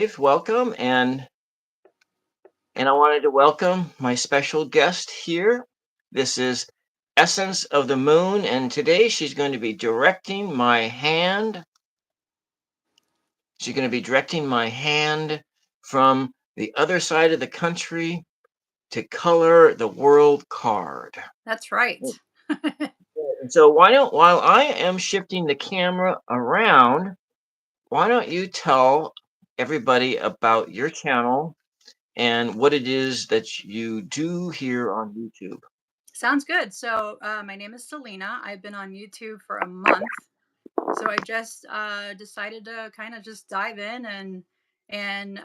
Welcome, and I wanted to welcome my special guest here. This is Essence of the Moon, and today she's going to be directing my hand. She's going to be directing my hand from the other side of the country to color the world card. That's right. And so why don't while I am shifting the camera around, why don't you tell everybody about your channel and what it is that you do here on YouTube? Sounds good. So, my name is Selena. I've been on YouTube for a month. So I just decided to kind of just dive in and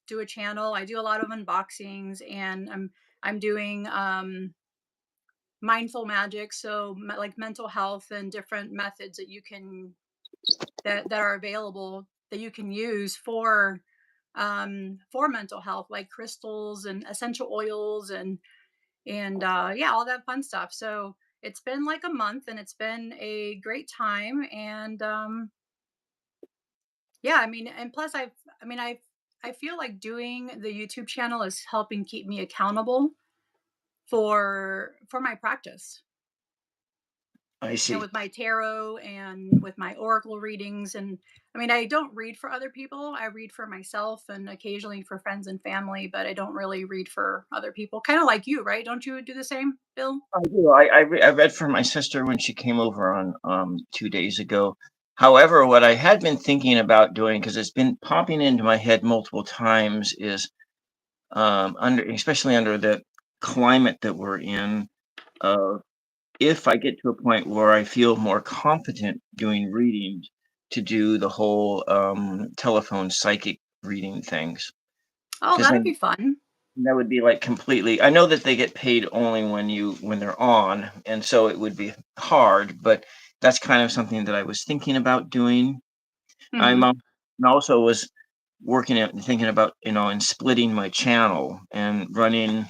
do a channel. I do a lot of unboxings, and I'm doing mindful magic, so like mental health and different methods that you can that are available that you can use for mental health, like crystals and essential oils and yeah, all that fun stuff. So it's been like a month and it's been a great time. And yeah, I mean, and plus I mean, I feel like doing the YouTube channel is helping keep me accountable for my practice. I see. With my tarot and with my oracle readings. And I mean, I don't read for other people. I read for myself and occasionally for friends and family, but I don't really read for other people. Kind of like you, right? Don't you do the same, Bill? I do. I read for my sister when she came over on 2 days ago. However, what I had been thinking about doing, because it's been popping into my head multiple times, is especially under the climate that we're in, uh, if I get to a point where I feel more competent doing readings, to do the whole telephone psychic reading things, Oh, because that'd be fun. that would be like completely. I know that they get paid only when they're on, and so it would be hard, but that's kind of something that I was thinking about doing. I'm Hmm. also was working at thinking about, and splitting my channel and running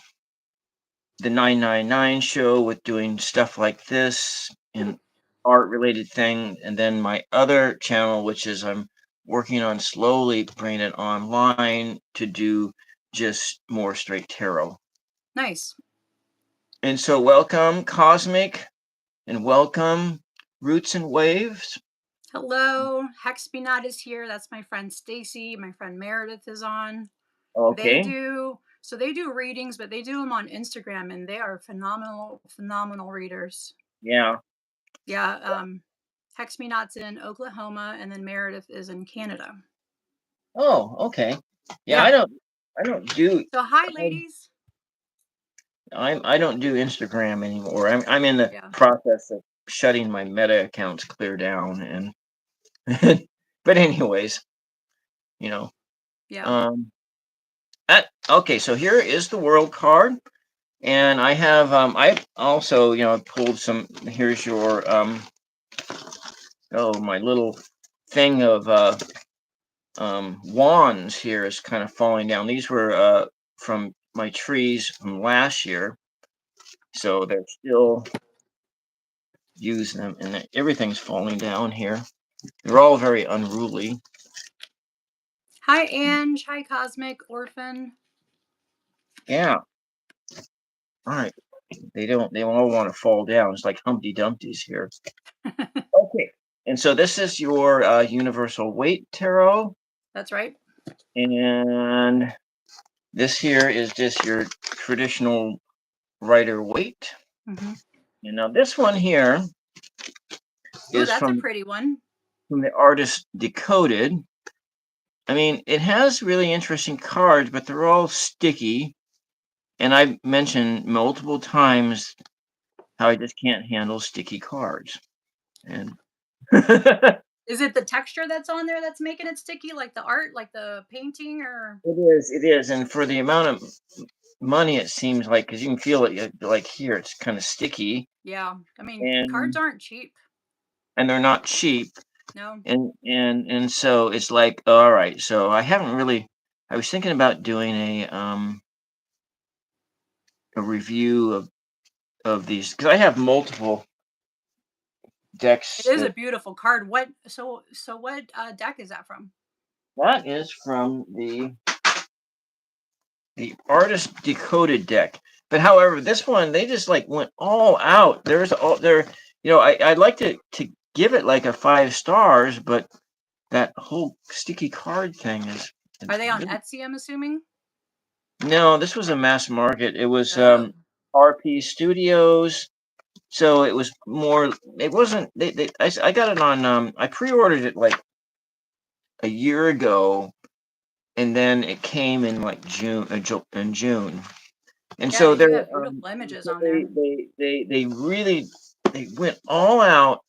the 999 show with doing stuff like this and art related thing, and then my other channel, which is I'm working on slowly bringing it online to do just more straight tarot. Nice. And so welcome Cosmic, and welcome Roots and Waves. Hello, Hexpinot is here. That's my friend Stacy. My friend Meredith is on. They Okay. do they do readings, but they do them on Instagram, and they are phenomenal readers. Yeah. Yeah, Hexminot's in Oklahoma, and then Meredith is in Canada. Oh, okay. Yeah, Yeah. I don't do So hi, ladies. I don't do Instagram anymore. I'm in the Yeah. process of shutting my Meta accounts clear down, and but anyways, you know. Yeah. Um okay, so here is the world card, and I also, pulled some. Here's your my little thing of wands here is kind of falling down. These were from my trees from last year, so they're still using them, and everything's falling down here. They're all very unruly. Hi, Ange. Hi, Cosmic Orphan. Yeah. All right. They all want to fall down. It's like Humpty Dumpty's here. Okay. And so this is your universal weight tarot, That's right. and this here is just your traditional Rider Waite. Hmm. And now this one here Ooh, is that's a pretty one. from the artist Decoded. I mean, it has really interesting cards, but they're all sticky. And I've mentioned multiple times how I just can't handle sticky cards. And it Is it the texture that's on there that's making it sticky, like the art, like the painting, or? is. And for the amount of money, it seems like, because you can feel it, like here, it's kind of sticky, Yeah. I mean, cards and aren't cheap. they're not cheap. No. And so it's like, all right. So I haven't really. I was thinking about doing a review of these, because I have multiple It decks is a that beautiful card. What? So what deck is that from? That is from the artist decoded deck. But however, this one they just like went all out. There's all there. I'd like to give it like a 5 stars, but that whole sticky card thing is Are it's they on really Etsy, I'm assuming? no. This was a mass market. It was Oh, RP Studios. So it was more. It wasn't. I got it on. I pre-ordered it like a year ago, and then it came in like in June. And yeah, so they they're do have beautiful images so on there. they really they went all out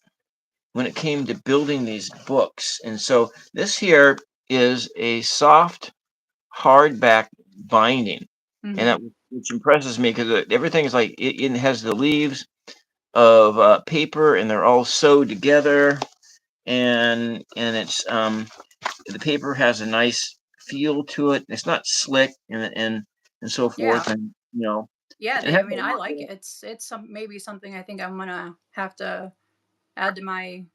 when it came to building these books. And so this here is a soft hardback binding, and Hmm. that which impresses me because everything is like it has the leaves of paper, and they're all sewed together, and it's the paper has a nice feel to it. It's not slick and so Yeah. forth, and Yeah, it they has I mean, I like it. It's some maybe something I think I'm gonna have to add to my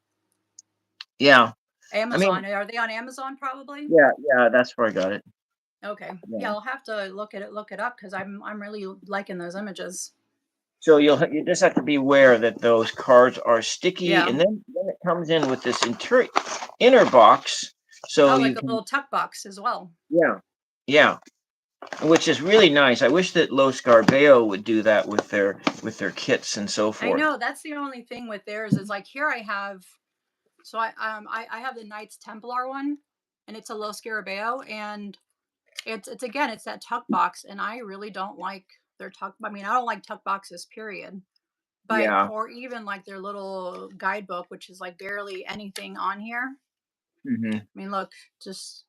yeah. I mean, Amazon. Are they on Amazon probably? yeah, that's where I got it. Okay. Yeah, Yeah. I'll have to look it up because I'm really liking those images. So you just have to be aware that those cards are sticky, Yeah. and then it comes in with this inner box, so Oh, you like a can little tuck box as well. yeah yeah, which is really nice. I wish that Los Garbeo would do that with their kits and so I forth. know that's the only thing with theirs is like here I have so I have the Knights Templar one and it's a Los Scarabeo and it's again it's that tuck box and I really don't like their tuck I mean I don't like tuck boxes period. But Yeah. or even like their little guidebook which is like barely anything on here. Hmm. I mean look, just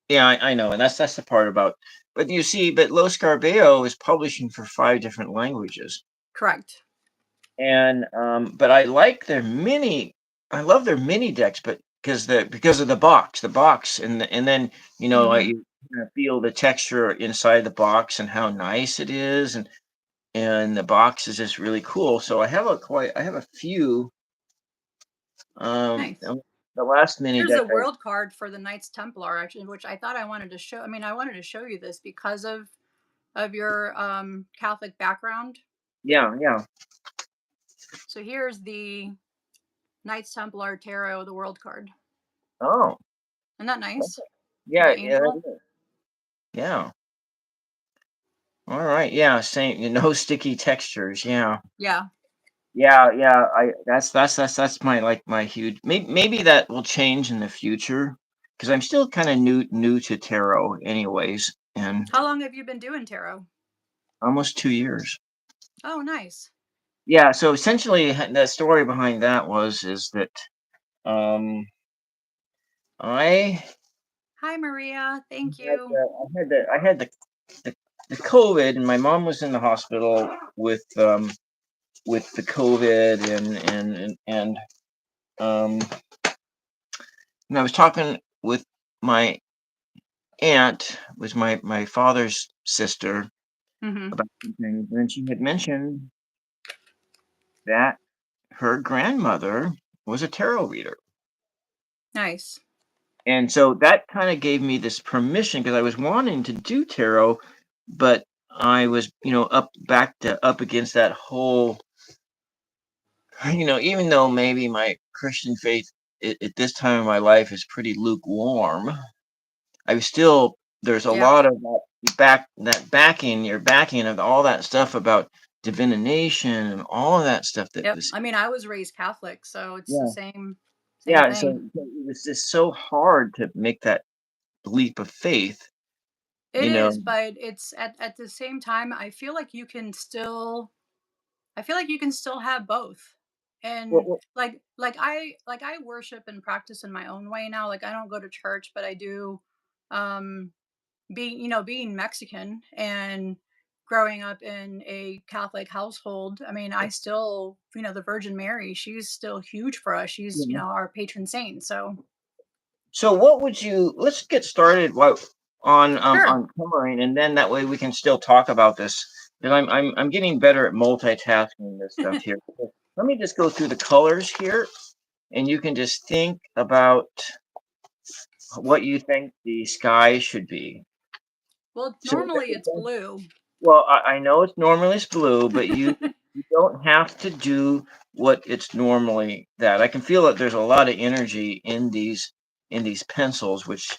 Yeah, I know, and that's the part about. But you see, but Los Garbeo is publishing for 5 different languages. correct. And but I like their mini. I love their mini decks, but because of the box, and then Mhm. you kind of feel the texture inside the box and how nice it is, and the box is just really cool. So I have a few. Nice. The last mini Here's a deck I world card for the Knights Templar, actually, which I thought I wanted to show. I mean, I wanted to show you this because of your Catholic background. yeah. So here's the Knights Templar Tarot, the world card. Oh, Isn't that nice? okay. With Yeah, the yeah, that angel. is. Yeah. All right. Yeah. Same. No sticky textures. Yeah. Yeah. Yeah. I that's my like my huge. Maybe that will change in the future because I'm still kind of new to tarot, anyways, and How long have you been doing tarot? almost 2 years. Oh, nice. Yeah. So essentially, the story behind that is that um I Hi, Maria. Thank had you. the COVID, and my mom was in the hospital with the COVID, um and I was talking with my aunt, was my father's sister, Hmm. about some things, and she had mentioned that her grandmother was a tarot reader, Nice. and so that kind of gave me this permission because I was wanting to do tarot, but I was up against that whole even though maybe my Christian faith at this time of my life is pretty lukewarm. I was still there's a Yeah. lot of that backing, your backing of all that stuff about divination and all of that stuff that Yep. was I mean, I was raised Catholic, so it's the yeah same yeah. thing. So it was just so hard to make that leap of faith, It you is, know. but it's at the same time, I feel like you can still have both. Well, And well, like I worship and practice in my own way now. Like I don't go to church, but I do um being Mexican and growing up in a Catholic household. I mean, I still, the Virgin Mary, she's still huge for us. She's, you know. our patron saint. So, So what would you? Let's get started. What sure. on coloring, and then that way we can still talk about this because I'm getting better at multitasking this stuff here. So let me just go through the colors here, and you can just think about what you think the sky should be. Well, So, normally it's blue. well, I know it's normally it's blue, but you don't have to do what it's normally that. I can feel that there's a lot of energy in these pencils, which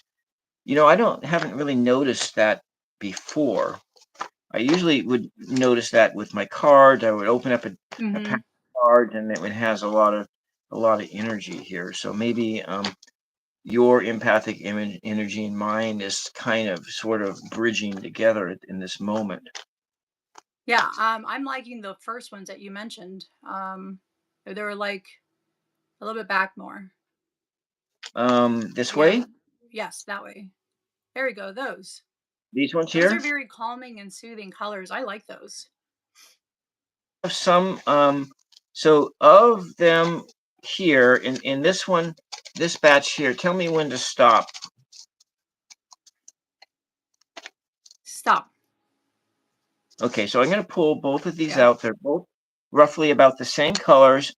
I don't haven't really noticed that before. I usually would notice that with my cards. I would open up a pack Hmm. of cards, and it has a lot of energy here. So maybe your empathic energy and mine is kind of sort of bridging together in this moment. Yeah, I'm liking the first ones that you mentioned. They were like a little bit back more. This Yeah. way, Yes, that way. There we go. Those. these ones Those here are very calming and soothing colors. I like those. have some. So of them here in this one, this batch here, tell me when to stop. Stop. Okay, so I'm going to pull both of these Yeah. out. They're both roughly about the same colors.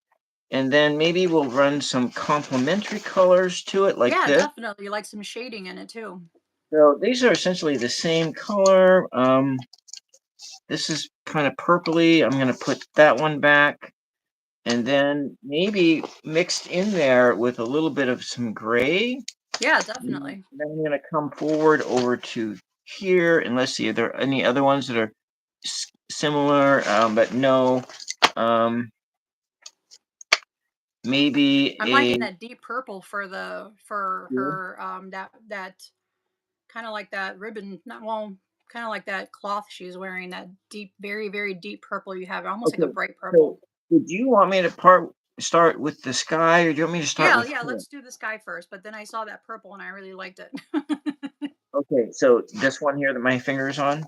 And then maybe we'll run some complementary colors to it like Yeah, this. definitely. Like some shading in it too. So these are essentially the same color. This is kind of purpley. I'm going to put that one back. And then maybe mixed in there with a little bit of some gray. Yeah, And definitely. then I'm going to come forward over to here. And let's see, are there any other ones that are similar? But no. Um, maybe I'm liking a that deep purple for her that kind of like that ribbon, not well, kind of like that cloth she's wearing, that deep, very, very deep purple you have, almost like a okay. bright So purple. would you want me to start with the sky, or do you want me to start Yeah, with yeah, her? let's do the sky first, but then I saw that purple and I really liked it. Okay, so this one here that my finger is on,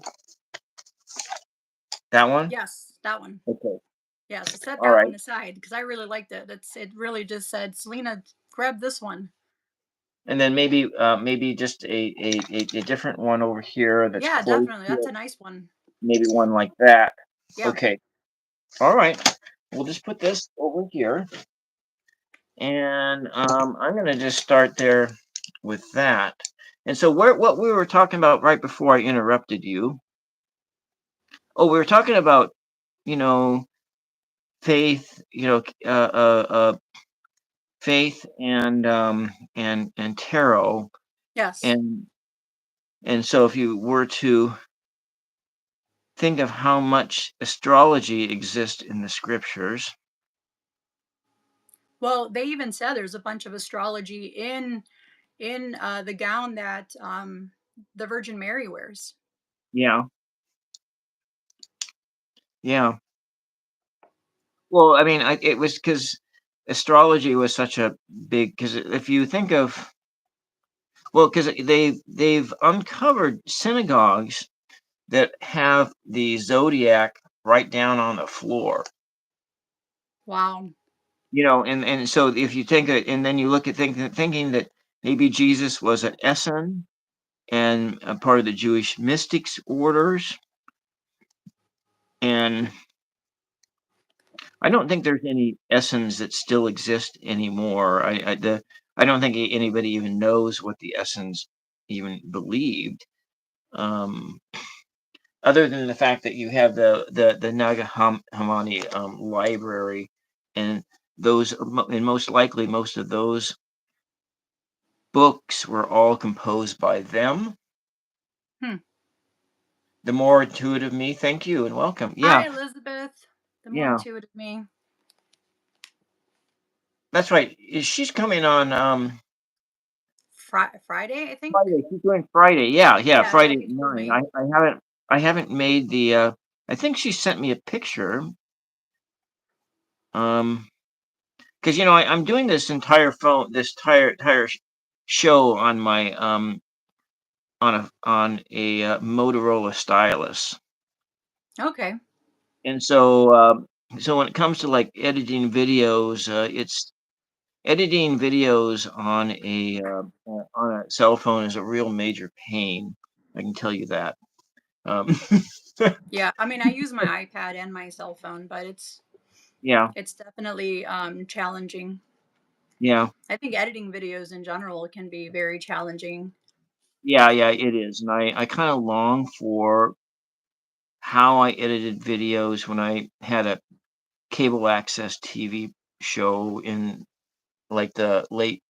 that one? Yes, that one. Okay. Yeah, so set All that right. one aside because I really liked it. It really just said, Selena, grab this one. And then maybe just a different one over here that's Yeah, close definitely. to That's it. a nice one. Maybe one like that. Yeah. Okay. All right. We'll just put this over here. And I'm gonna just start there with that. And so what we were talking about right before I interrupted you. Oh, we were talking about, you know, faith, faith and tarot. Yes. And so if you were to think of how much astrology exists in the scriptures. Well, they even said there's a bunch of astrology in the gown that the Virgin Mary wears. Yeah, yeah. Well, I mean, it was because astrology was such a big. Because if you think of, well, because they've uncovered synagogues that have the zodiac right down on the floor. Wow. And so if you think it, and then you look at thinking that maybe Jesus was an Essen and a part of the Jewish mystics orders, and I don't think there's any Essens that still exist anymore. I don't think anybody even knows what the Essens even believed, um, other than the fact that you have the Nag Hammadi library, and and most likely most of those books were all composed by them. Hmm. The more intuitive me, thank you and welcome. Hi, Yeah, Elizabeth. The more yeah, intuitive me. that's right. She's coming on Friday, I think. Friday. She's doing Friday. Yeah, yeah, Yeah, yeah, Friday at you told 9. me. I haven't made the I think she sent me a picture. Um because I'm doing this entire show on my on a Motorola stylus. Okay. And so so when it comes to like editing videos, it's editing videos on a cell phone is a real major pain. I can tell you that. Um Yeah, I mean, I use my iPad and my cell phone, but yeah. it's definitely challenging. Yeah. I think editing videos in general can be very challenging. Yeah, yeah, it is, and I kinda long for how I edited videos when I had a cable access TV show in, like, the late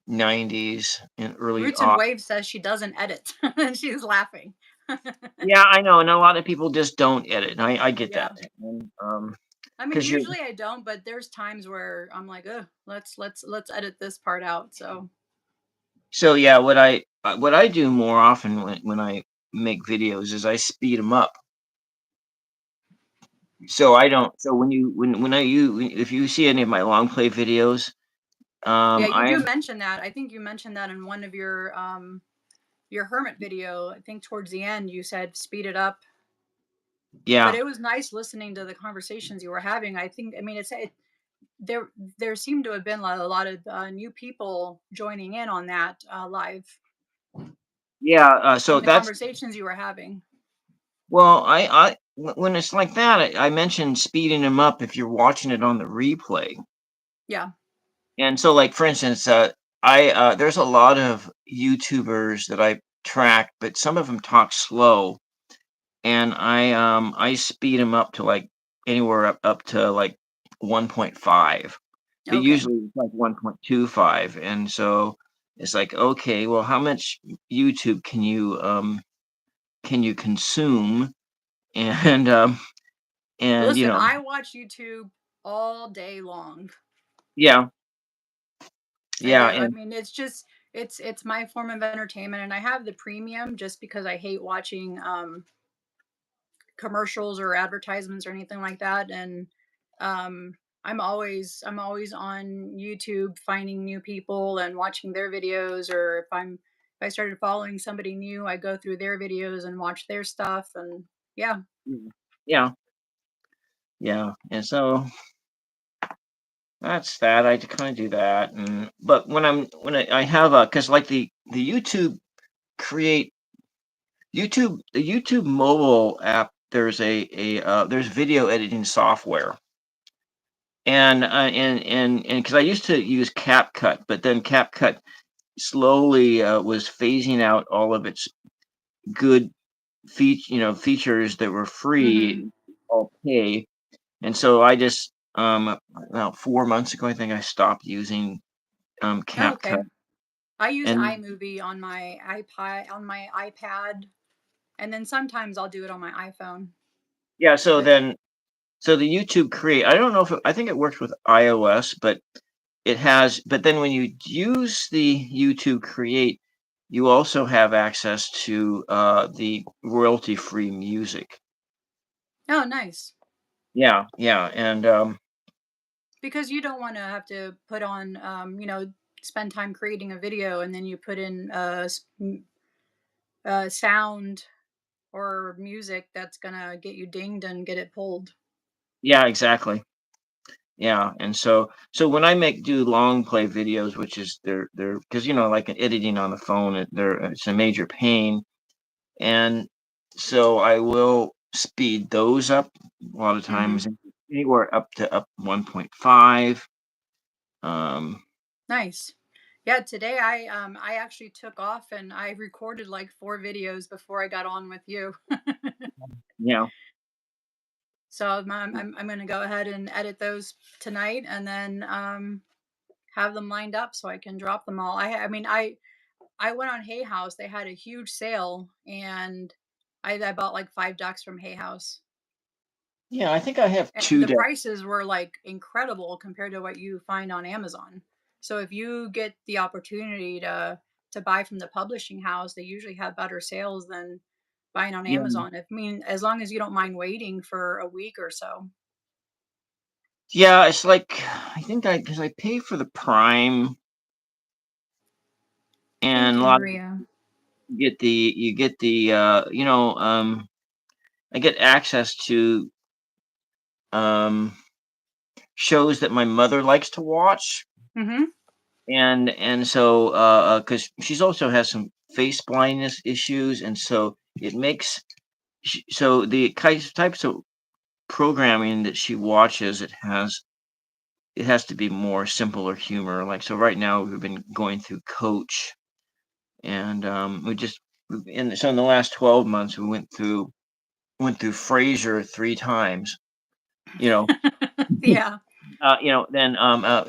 '90s and early Roots and aught. Wave says she doesn't edit, and she's laughing. Yeah, I know, and a lot of people just don't edit, and I get Yeah. that, and, I mean, 'cause you're usually I don't, but there's times where I'm like, "Ugh, let's edit this part out." So, so, yeah, what I do more often when I make videos is I speed them up. So I don't so when I you if you see any of my long play videos, yeah, you I do mention that. I think you mentioned that in one of your hermit video. I think towards the end you said speed it up, but yeah, it was nice listening to the conversations you were having. I mean, there seemed to have been a lot of new people joining in on that live yeah, so from the that's conversations you were having. well, when it's like that, I mentioned speeding them up if you're watching it on the replay. Yeah. And so, like, for instance, there's a lot of YouTubers that I track, but some of them talk slow, and I speed them up to, like, anywhere up to, like, 1.5. But Okay. usually it's like 1.25, and so it's like, "Okay, well, how much YouTube can you consume?" And, you Listen, know. I watch YouTube all day long. Yeah, yeah, I and mean, it's just it's my form of entertainment, and I have the premium just because I hate watching commercials or advertisements or anything like that. And um, I'm always on YouTube finding new people and watching their videos. Or if I started following somebody new, I go through their videos and watch their stuff. And yeah, mm, yeah, yeah, and so that's that. I kinda do that, and but when I have a because like the Create the YouTube mobile app, there's there's video editing software, and because I used to use CapCut, but then CapCut slowly, was phasing out all of its good features that were hmm free, all pay. And so I just, about 4 months ago, I think I stopped using, oh, okay. CapCut, I use and iMovie on my iPad, on my iPad, and then sometimes I'll do it on my iPhone. yeah, But so the YouTube Create, I don't know if I think it works with iOS, but then when you use the YouTube Create, you also have access to, the royalty-free music. oh, nice. Yeah, yeah, and, Because you don't want to have to put on, spend time creating a video and then you put in sound or music that's gonna get you dinged and get it pulled. yeah, exactly. Yeah, and so when I do long play videos, which is they're because like editing on the phone, it's a major pain, and so I will speed those up a lot of hmm times, anywhere up to 1.5. Um, Nice. Yeah, today I actually took off and I recorded like 4 videos before I got on with you. yeah, So I'm gonna go ahead and edit those tonight and then have them lined up so I can drop them all. I mean I went on Hay House. They had a huge sale, and I bought like 5 ducks from Hay House. yeah. I think I have And two the decks. prices were like incredible compared to what you find on Amazon. So if you get the opportunity to buy from the publishing house, they usually have better sales than buying on Yeah, Amazon. I mean, as long as you don't mind waiting for a week or so. yeah. It's like I think I because I pay for the Prime, and Thank a you, lot of Maria. you get the I get access to um shows that my mother likes to watch, Mhm. and so because she's also has some face blindness issues, and so it makes so the types of programming that she watches, it has it has to be more simpler humor. Like, so right now we've been going through Coach, and we just in the last 12 months we went through Frasier 3 times. You know, Yeah. then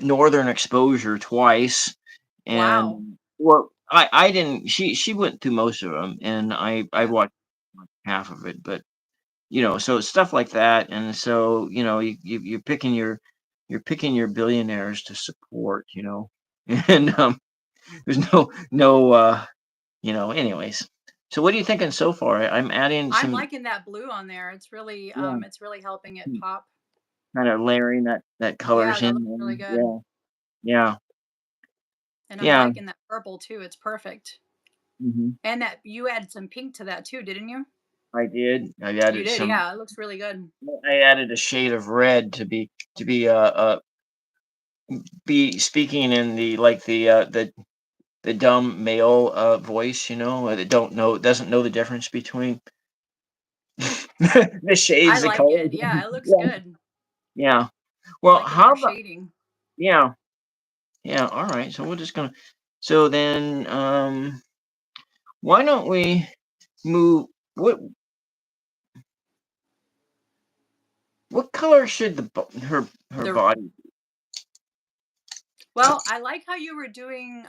Northern Exposure twice, Wow. and well, I didn't. She went through most of them, and I Yeah. watched like half of it, but so stuff like that, and so you're picking your billionaires to support, and there's anyways. So what are you thinking so far? I'm adding I'm some, liking that blue on there. yeah, It's really helping it pop. kind of layering that Yeah, colors that in, looks really and good. yeah, yeah, And I'm yeah. liking that purple too. It's perfect. hmm And that you added some pink to that too, didn't you? I did. I You added did, some. yeah. It looks really good. I added a shade of red to be speaking in the dumb male voice, that doesn't know the difference between the I shades of like colors. it. Yeah, it looks Yeah, good. yeah. I'm Well, liking how more about shading. yeah, yeah. All right. So we're just gonna. So then, why don't we move? What color should her The body? Well, I like how you were doing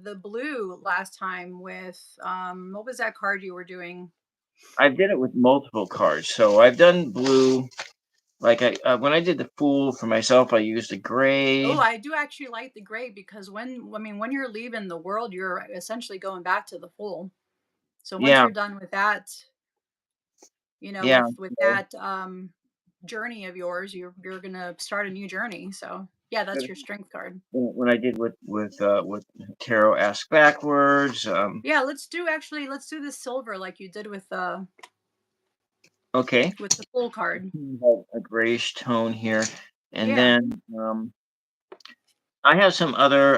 the blue last time with what was that card you were doing? I did it with multiple cards. So I've done blue. Like when I did the fool for myself, I used a Oh, gray. I do actually like the gray because when you're leaving the world, you're essentially going back to the full. So once Yeah, you're done with that, yeah. with So that journey of yours, you're gonna start a new journey. So yeah, that's your strength card. when I did with tarot ask backwards. Yeah, let's do the silver like you did Okay, with the full card. a grayish tone here, and Yeah. then I have some other.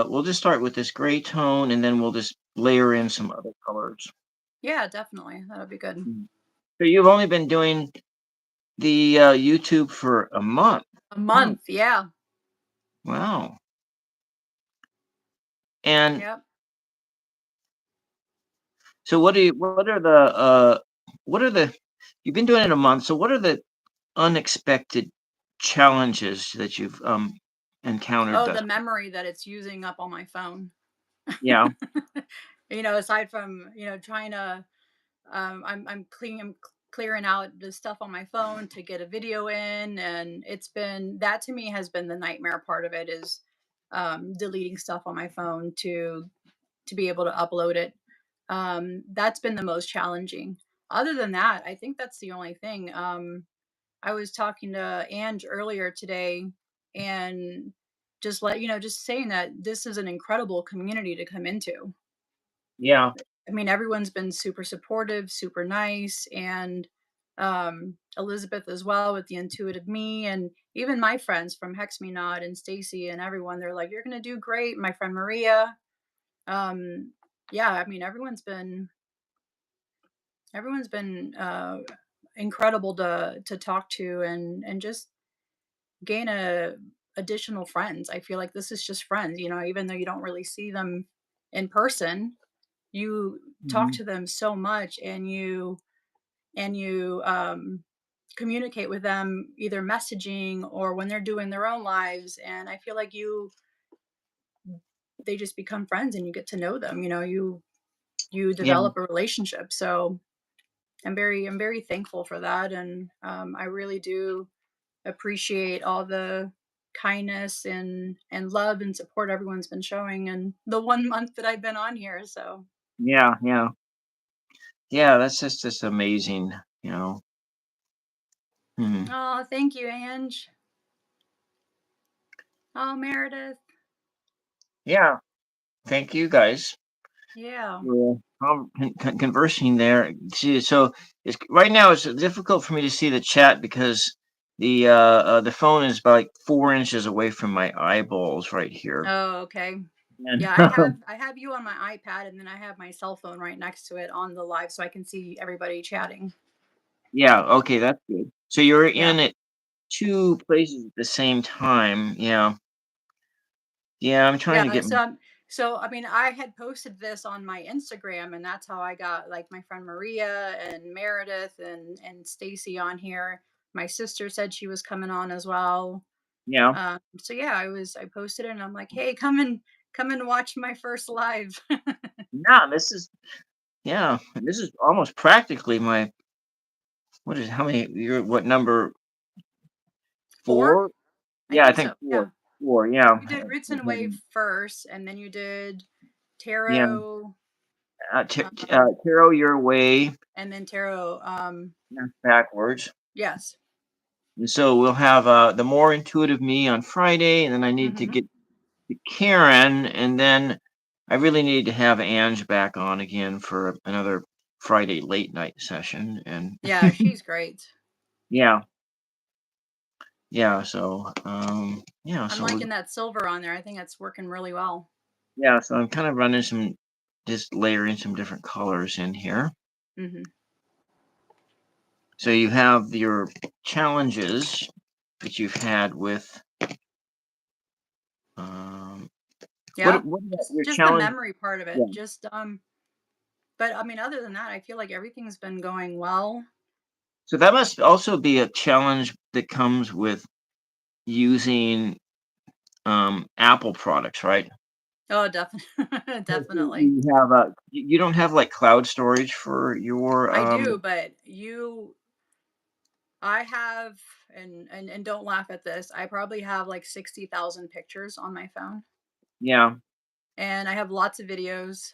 We'll just start with this gray tone, and then we'll just layer in some other colors. Yeah, definitely. That'll be good. Mm. So you've only been doing the YouTube for a month. A Hmm. month, yeah. Wow. And Yep. so what are the you've been doing it a month, so what are the unexpected challenges that you've encountered Oh, thus the far? memory that it's using up on my phone. Yeah, Aside from, trying to I'm clearing out the stuff on my phone to get a video in, and it's been that to me has been the nightmare part of it is deleting stuff on my phone to be able to upload it. That's been the most challenging. Other than that, I think that's the only thing. I was talking to Ange earlier today and just saying that this is an incredible community to come into. yeah, I mean, everyone's been super supportive, super nice, and Elizabeth as well with the intuitive me, and even my friends from Hex Me Not and Stacy and everyone, they're like, "You're gonna do great." My friend Maria, um, yeah, I mean, everyone's been incredible to talk to and just gain a additional friends. I feel like this is just friends, even though you don't really see them in person, you talk mhm, to them so much and you communicate with them either messaging or when they're doing their own lives, and I feel like they just become friends and you get to know them, you yeah, develop a relationship. So I'm very thankful for that, and I really do appreciate all the kindness and love and support everyone's been showing in the 1 month that I've been on here. So, yeah, yeah, yeah. That's just amazing, you know. Mhm. oh, thank you, Ange. Oh, Meredith. Yeah, thank you guys Yeah. for conversing there. See, so it's right now it's difficult for me to see the chat because the phone is about like 4 inches away from my eyeballs right here. Oh, okay. And Yeah, I have you on my iPad and then I have my cell phone right next to it on the live so I can see everybody chatting. yeah, okay, that's good. So you're Yeah. in it. 2 places at the same time. Yeah. Yeah, I'm trying to Yeah, get m so I mean, I had posted this on my Instagram, and that's how I got like my friend Maria and Meredith and Stacy on here. My sister said she was coming on as well. yeah. So yeah, I posted it, and I'm like, hey, come and watch my first live. Yeah, this is almost practically my how many you're what number Four, 4? I Yeah, I think think so. Yeah, 4, yeah. you did Roots and Wave first, and then you did Yeah, Tarot, Tarot Your Way, and then Tarot. yeah, backwards. Yes. And so we'll have, the More Intuitive Me on Friday, and then I need to Hmm. get to Karen, and then I really need to have Ange back on again for another Friday late night session, and Yeah, she's great. yeah, yeah, so, yeah, I'm so we're liking that silver on there. I think it's working really well. yeah, so I'm kind of running just layering some different colors in here. Hmm. So you have your challenges that you've had with, um, Yeah, what about your just the challenge? memory part of it. Yeah. But I mean, other than that, I feel like everything's been going well. So that must also be a challenge that comes with using, Apple products, right? Oh, definitely, 'Cause definitely. you have, you don't have, like, cloud storage for your, I do, but I have, and don't laugh at this. I probably have like 60,000 pictures on my phone, yeah. and I have lots of videos.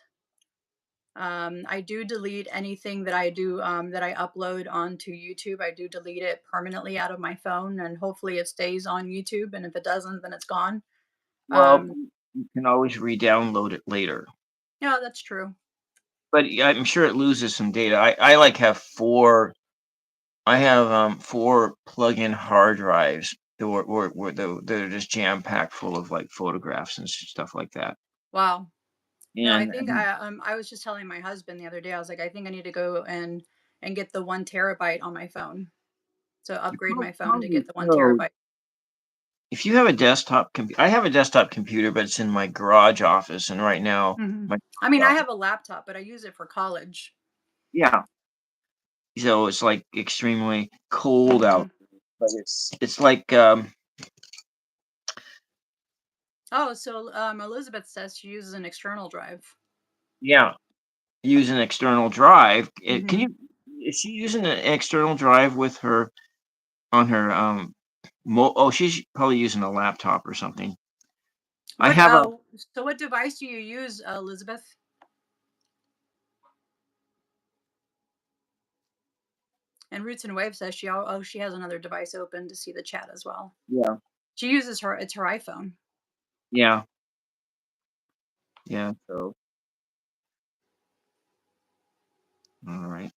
I do delete anything that I upload onto YouTube. I do delete it permanently out of my phone, and hopefully it stays on YouTube. And if it doesn't, then it's gone. Well, Um, you can always re-download it later. yeah, that's true. But, yeah, I'm sure it loses some data. I, like, have 4 I have, 4 plug-in hard drives that were they're just jam-packed full of, like, photographs and stuff like that. Wow. No, And I think I was just telling my husband the other day. I was like, I think I need to go and get the 1 terabyte on my phone. So upgrade my phone to probably get the one so terabyte. if you have a I have a desktop computer, but it's in my garage office, and right now, Hmm. my I mean, garage I office have a laptop, but I use it for college. yeah, so it's, like, extremely cold out, Hmm. but it's like, Oh, so Elizabeth says she uses an external drive. yeah, use an external drive. Can Hmm. you is she using an external drive with her on her, she's probably using a laptop or something. I What? have a So what device do you use, Elizabeth? And Roots and Wave says she has another device open to see the chat as well. yeah, She uses her iPhone. yeah, yeah, so alright.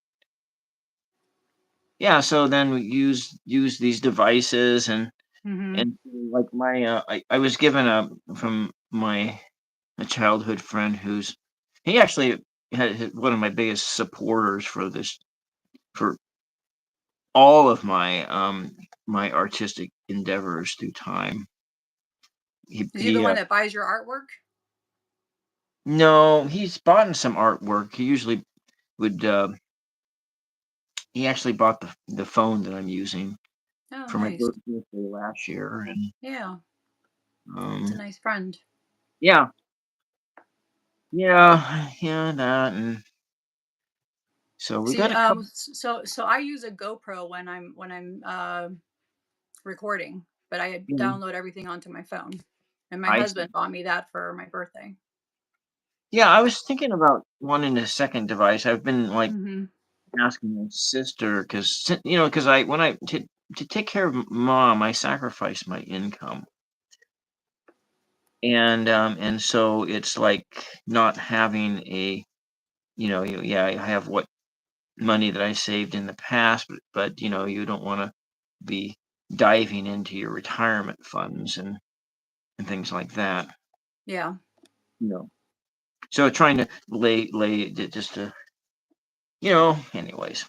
Yeah, so then we use these devices Hmm. and like I was given a from my a childhood friend who's he actually had one of my biggest supporters for this for all of my artistic endeavors through time. Is he the He one that buys your artwork? no, he's bought in some artwork. He usually would he actually bought the phone that I'm using Oh, for my nice. birthday last year, and Yeah, it's a um nice friend. yeah, yeah, that, and so we See, got a couple. so I use a GoPro when I'm recording, but I You know, download everything onto my phone. And my I husband bought me that for my birthday. yeah, I was thinking about wanting a second device. I've been like Hmm. asking my sister because because I when I to take care of mom, I sacrifice my income, and so it's like not having a yeah, I have what money that I saved in the past, but you don't want to be diving into your retirement funds and things like that. Yeah. You know, so trying to just to anyways,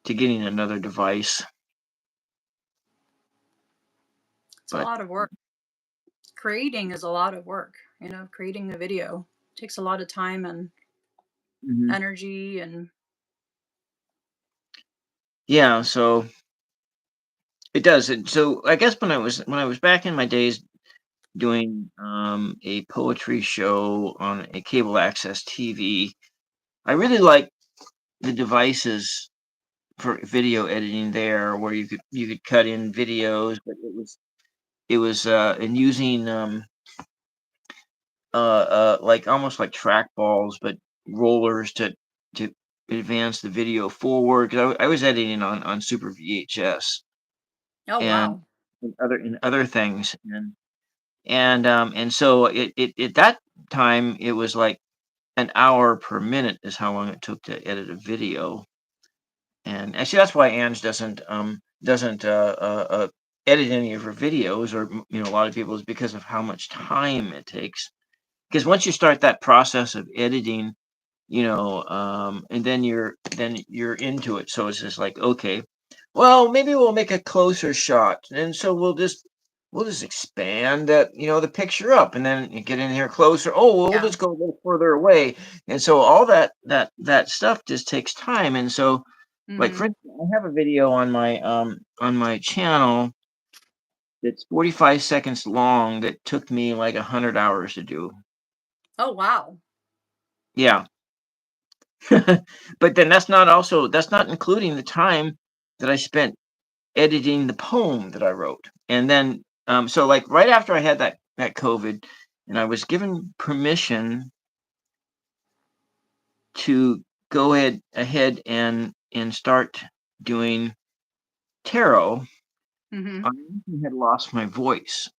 to getting another device. It's a But lot of work. Creating is a lot of work, creating a video takes a lot of time and mhm. energy and Yeah, so it does. And so I guess when I was back in my days doing a poetry show on a cable access TV, I really liked the devices for video editing there, where you could cut in videos, but it was and using like almost like trackballs, but rollers to advance the video forward. 'Cause I was editing on Super VHS oh and wow. in other things, and so it at that time it was like an hour per minute is how long it took to edit a video. And actually, that's why Ange doesn't edit any of her videos, or a lot of people, is because of how much time it takes. Because once you start that process of editing, and then you're into it. So it's just like, okay, well, maybe we'll make a closer shot, and so we'll just expand that, the picture up, and then you get in here closer. Oh, well, we'll Yeah. just go a little further away, and so all that stuff just takes time. And so, like for Mhm. instance, I have a video on my channel that's 45 seconds long that took me like 100 hours to do. Oh wow. Yeah. But then that's not including the time that I spent editing the poem that I wrote. And then so like right after I had that COVID, and I was given permission to go ahead and start doing tarot, Mhm. I had lost my voice.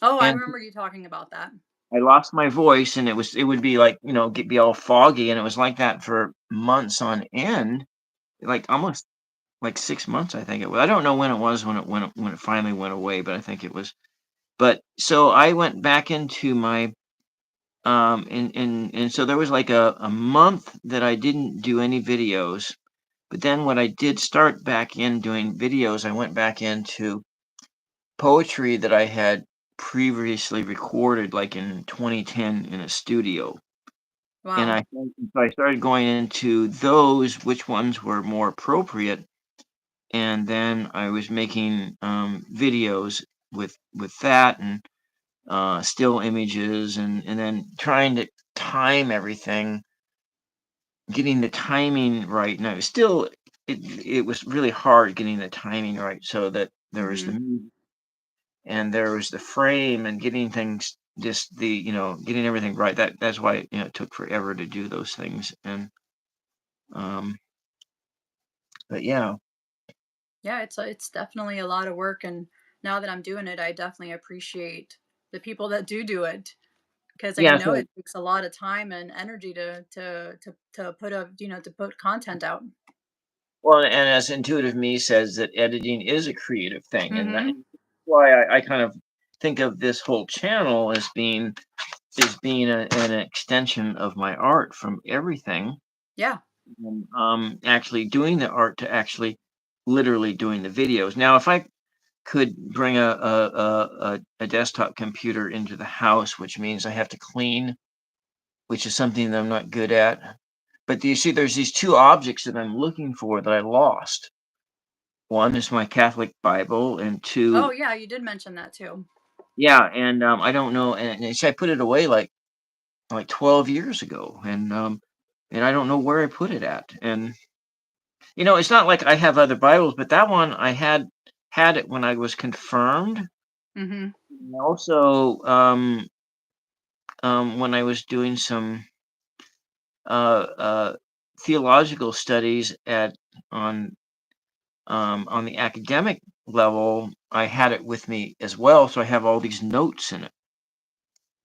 Oh, I And remember you talking about that. I lost my voice, and it would be like, be all foggy, and it was like that for months on end, like almost like 6 months, I think it was. I don't know when it was when it finally went away, but I think it was. But so I went back into my and so there was like a month that I didn't do any videos. But then when I did start back in doing videos, I went back into poetry that I had previously recorded like in 2010 in a studio. And Wow. I started going into those, which ones were more appropriate, and then I was making videos with that, and still images, and then trying to time everything, getting the timing right. And I was still it was really hard getting the timing right, so that there was the Mhm. music and there was the frame, and getting things just getting everything right. That's why it took forever to do those things. And um but yeah. Yeah, it's definitely a lot of work, and now that I'm doing it, I definitely appreciate the people that do it because I Yeah, know so it takes a lot of time and energy to put to put content out. well, and as Intuitive Me says, that editing is a creative thing, and that's Mhm. why I kind of think of this whole channel as being an extension of my art from everything, Yeah. and actually doing the art to actually literally doing the videos. Now, if I could bring a desktop computer into the house, which means I have to clean, which is something that I'm not good at. But do you see, there's these two objects that I'm looking for that I lost. One is my Catholic Bible, and Oh, two, yeah, you did mention that too. yeah, and I don't know, and see, I put it away like 12 years ago, and I don't know where I put it at. And it's not like I have other Bibles, but that one I had it when I was confirmed. Mhm. And also, when I was doing some uh, theological studies on the academic level, I had it with me as well. So I have all these notes in it,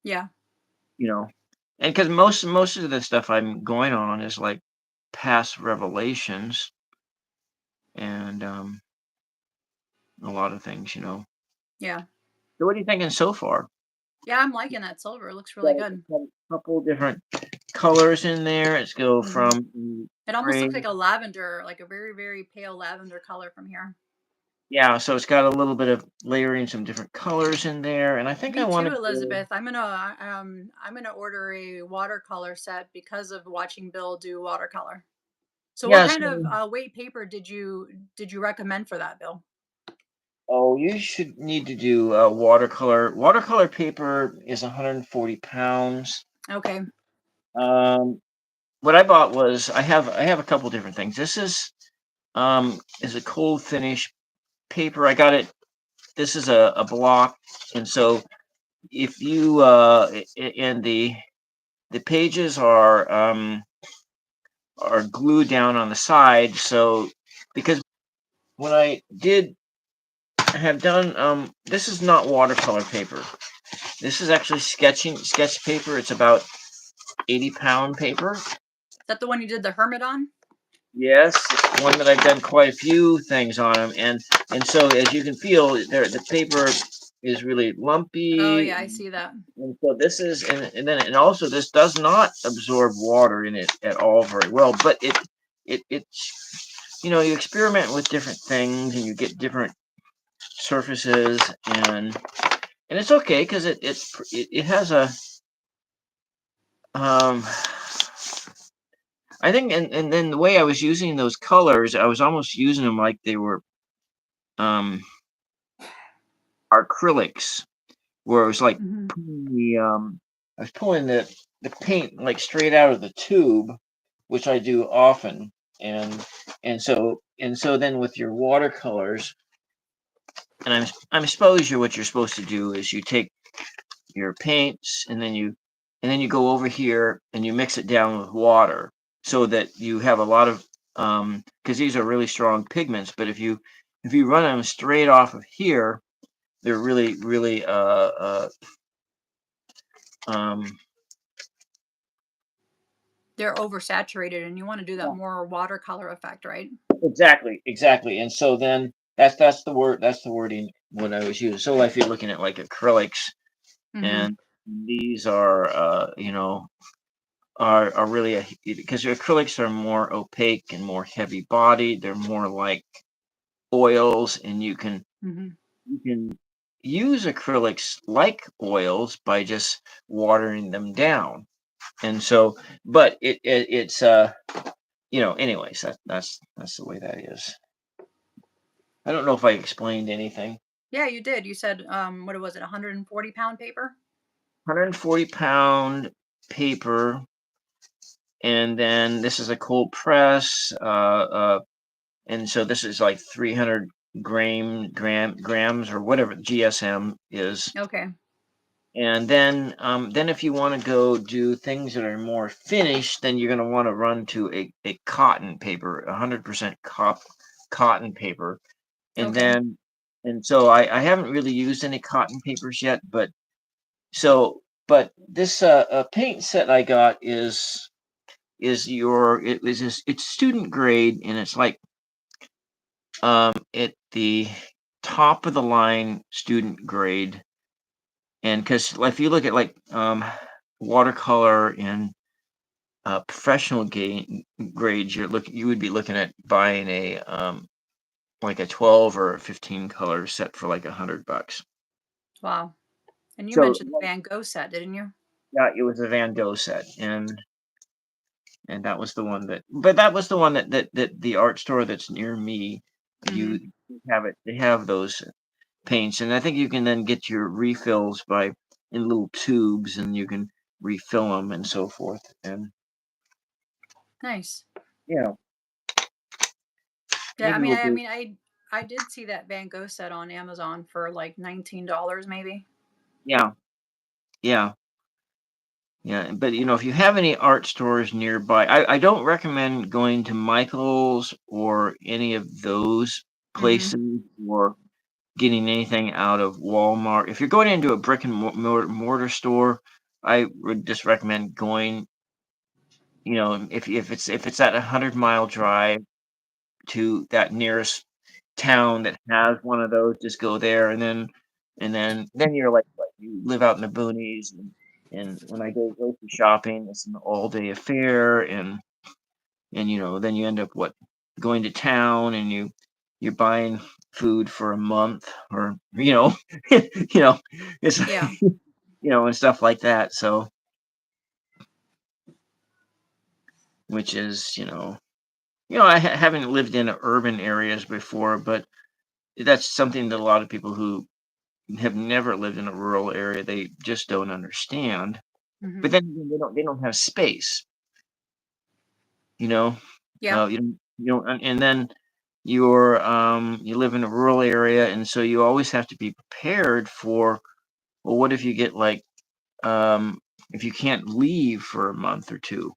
Yeah. you know, and because most of the stuff I'm going on is like past revelations, and a lot of things. Yeah. So what are you thinking so far? Yeah, I'm liking that silver. It looks really Got good. a couple different colors in there. Let's go Mhm. from It almost gray. looks like a lavender, like a very, very pale lavender color from here. Yeah, so it's got a little bit of layering some different colors in there, and I think I Me wanna too, go. Elizabeth. I'm gonna order a watercolor set because of watching Bill do watercolor. So what Yeah, kind of so weight paper did you recommend for that, Bill? oh, you should need to do, watercolor. Watercolor paper is 140 pounds. Okay. What I bought was I have a couple different things. This is a cold finish paper. I got it. This is a block, and so if you and the pages are glued down on the side. So because when I did have done this is not watercolor paper. This is actually sketch paper. It's about 80-pound paper. Is that the one you did the hermit on? Yes, it's one that I've done quite a few things on them, and so as you can feel, there the paper is really Oh lumpy, yeah, I see that. and so this is, and then and also this does not absorb water in it at all very well, but you experiment with different things and you get different surfaces, and it's okay because it has a um I think, and then the way I was using those colors, I was almost using them like they were um acrylics, where it was like Hmm. pulling I was pulling the paint like straight out of the tube, which I do often, and and so then with your watercolors, and I'm suppose what you're supposed to do is you take your paints and then you go over here and you mix it down with water so that you have a lot of because these are really strong pigments, but if you run them straight off of here, they're really um They're oversaturated, and you want to do that more watercolor effect, right? exactly, and so then that's the wording when I was using. So if you're looking at like acrylics, Hmm. and these are really because your acrylics are more opaque and more heavy bodied. They're more like oils, and Hmm. you can use acrylics like oils by just watering them down. And so, but anyways, that's the way that is. I don't know if I explained anything. Yeah, you did. You said what was it, 140-pound paper? 140-pound paper, and then this is a cold press. And so this is like 300 grams or whatever GSM is. Okay. And then if you want to go do things that are more finished, then you're going to want to run to a cotton paper, 100% cotton paper. And Okay. then, and so I haven't really used any cotton papers yet, but this paint set I got it's student grade, and it's like at the top of the line student grade. And because if you look at like watercolor and professional grades, you would be looking at buying a like a 12 or a 15 color set for like $100. Wow. And you So mentioned the Van Gogh set, didn't you? yeah, it was a Van Gogh set, and that was the one that the art store that's near me, Hmm. you have it. They have those paints, and I think you can then get your refills by in little tubes, and you can refill them and so forth. And Nice. yeah, Yeah, I maybe mean, we'll I, I do. mean, I I did see that Van Gogh set on Amazon for like $19, maybe. Yeah, yeah, yeah. But if you have any art stores nearby, I don't recommend going to Michael's or any of those Hmm. places, or getting anything out of Walmart. If you're going into a brick and mortar store, I would just recommend going. If it's at 100-mile drive to that nearest town that has one of those, just go there, and then you're like what, you live out in the boonies, and when I go grocery shopping, it's an all day affair, and then you end up going to town, and you're buying food for a month or, you know, it's, Yeah. and stuff like that. So, which is, I haven't lived in urban areas before, but that's something that a lot of people who have never lived in a rural area, they just don't understand. But Hmm. then again, they don't have space, you know. Yeah. And then you live in a rural area, and so you always have to be prepared for, well, what if you get like, if you can't leave for a month or two?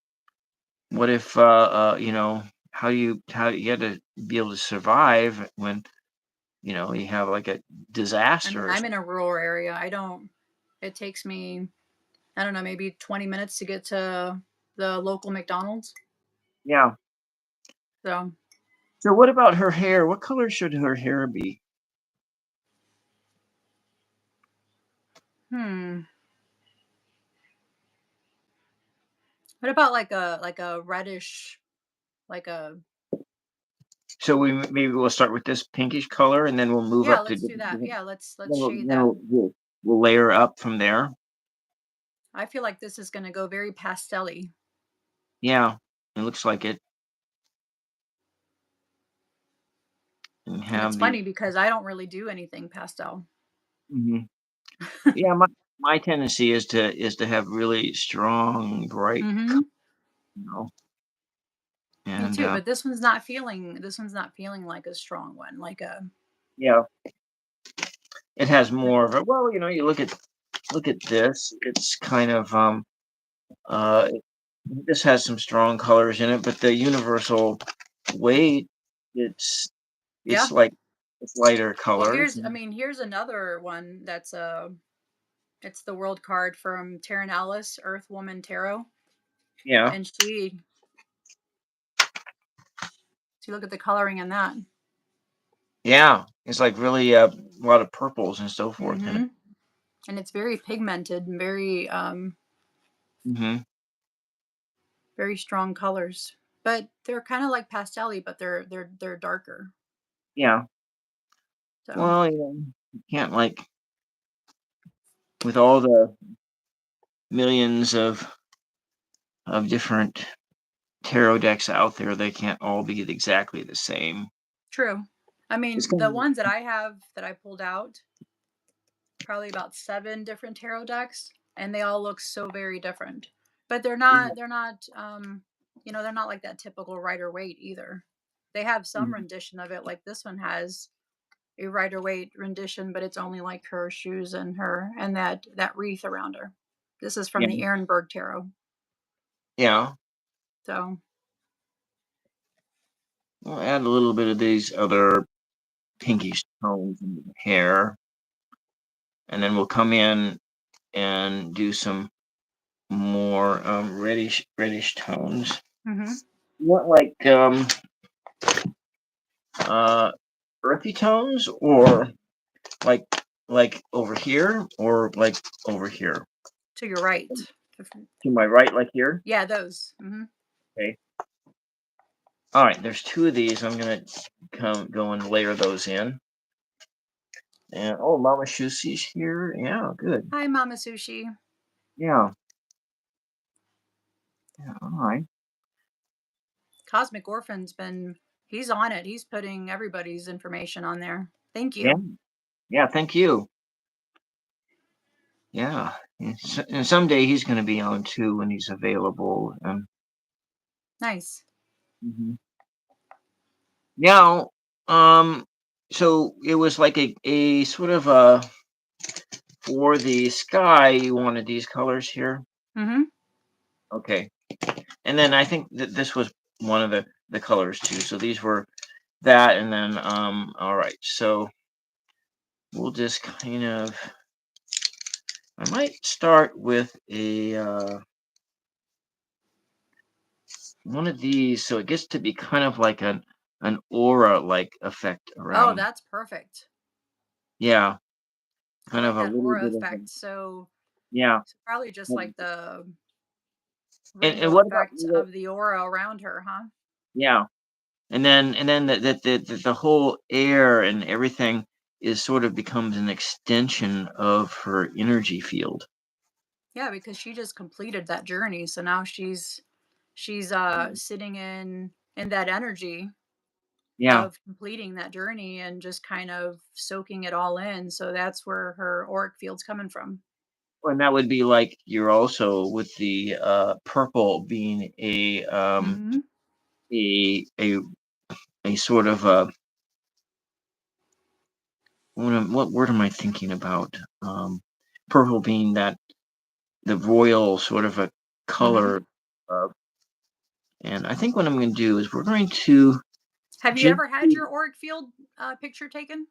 What if, how you had to be able to survive when, you have like a I mean, disaster or I'm something. in a rural area. I don't, it takes me, I don't know, maybe 20 minutes to get to the local McDonald's. Yeah. So, So what about her hair? What color should her hair be? hmm. What about like a reddish, like a, So maybe we'll start with this pinkish color, and then we'll move yeah, up to let's do that. Yeah, let's then we'll, shade then that. we'll layer up from there. I feel like this is going to go very pastelly. Yeah, it looks like it. And And it's have the funny because I don't really do anything pastel. mhm. Yeah, my tendency is to have really strong, bright color, Mhm. you know, Me and too, but this one's not feeling like a strong one, like a yeah, it has more of a, well, you look at this. It's kind of uh, this has some strong colors in it, but the universal weight, it's yeah. it's like it's lighter Well, colors. here's another one that's it's the world card from Taryn Ellis, Earth Woman Tarot, Yeah, and she look at the coloring in that. yeah, it's like really a lot of purples and so forth in it. Mhm. And it's very pigmented and Hmm. very strong colors. But they're kind of like pastelly, but they're darker. Yeah. So, Well, you can't like, with all the millions of different tarot decks out there, they can't all be exactly the same. true. I It's mean, the kind ones that I have that I pulled out, probably about 7 different tarot decks, and they all look so very different. But of, they're not like that typical Rider Waite either. They have some mhm, rendition of it, like this one has a Rider Waite rendition, but it's only like her shoes and her and that wreath around her. This is from yeah, the Ehrenberg Tarot. yeah. So, We'll add a little bit of these other pinkish tones in the hair, and then we'll come in and do some more reddish tones. mhm. You want like uh earthy tones, or like like over here, or like over here To your right. to my right, like here. Yeah, those. Mhm. Okay. All right. There's two of these. I'm gonna go and layer those in. And oh, Mama Shushi's here. Yeah, good. Hi, Mama Sushi. Yeah. Yeah. All right. Cosmic Orphan's been he's on it. He's putting everybody's information on there. Thank Yeah. you. Yeah. Thank you. Yeah. And someday he's going to be on too when he's available. Nice. Mhm. Now, um, so it was like a sort of a, for the sky, you wanted these colors here. Mhm. Okay. And then I think that this was one of the colors too. So these were that, and then all right. So we'll just kind of, I might start with a one of these, so it gets to be kind of like an aura like effect Oh, around. that's perfect. Yeah, I kind of like a that little aura bit of a, effect. So, yeah. probably just And, like the and rainbow what about effect of the aura around her, huh? yeah. and then the whole air and everything is sort of becomes an extension of her energy field. Yeah, because she just completed that journey, so now she's sitting in that energy Yeah. of completing that journey and just kind of soaking it all in. So that's where her auric field's coming from. Well, and that would be like you're also with the purple being Hmm. a a a sort of what word am I thinking about? Purple being that the royal sort of a Hmm. color. uh, And I think what I'm going to do is we're going to Have you just. ever had your auric field picture taken?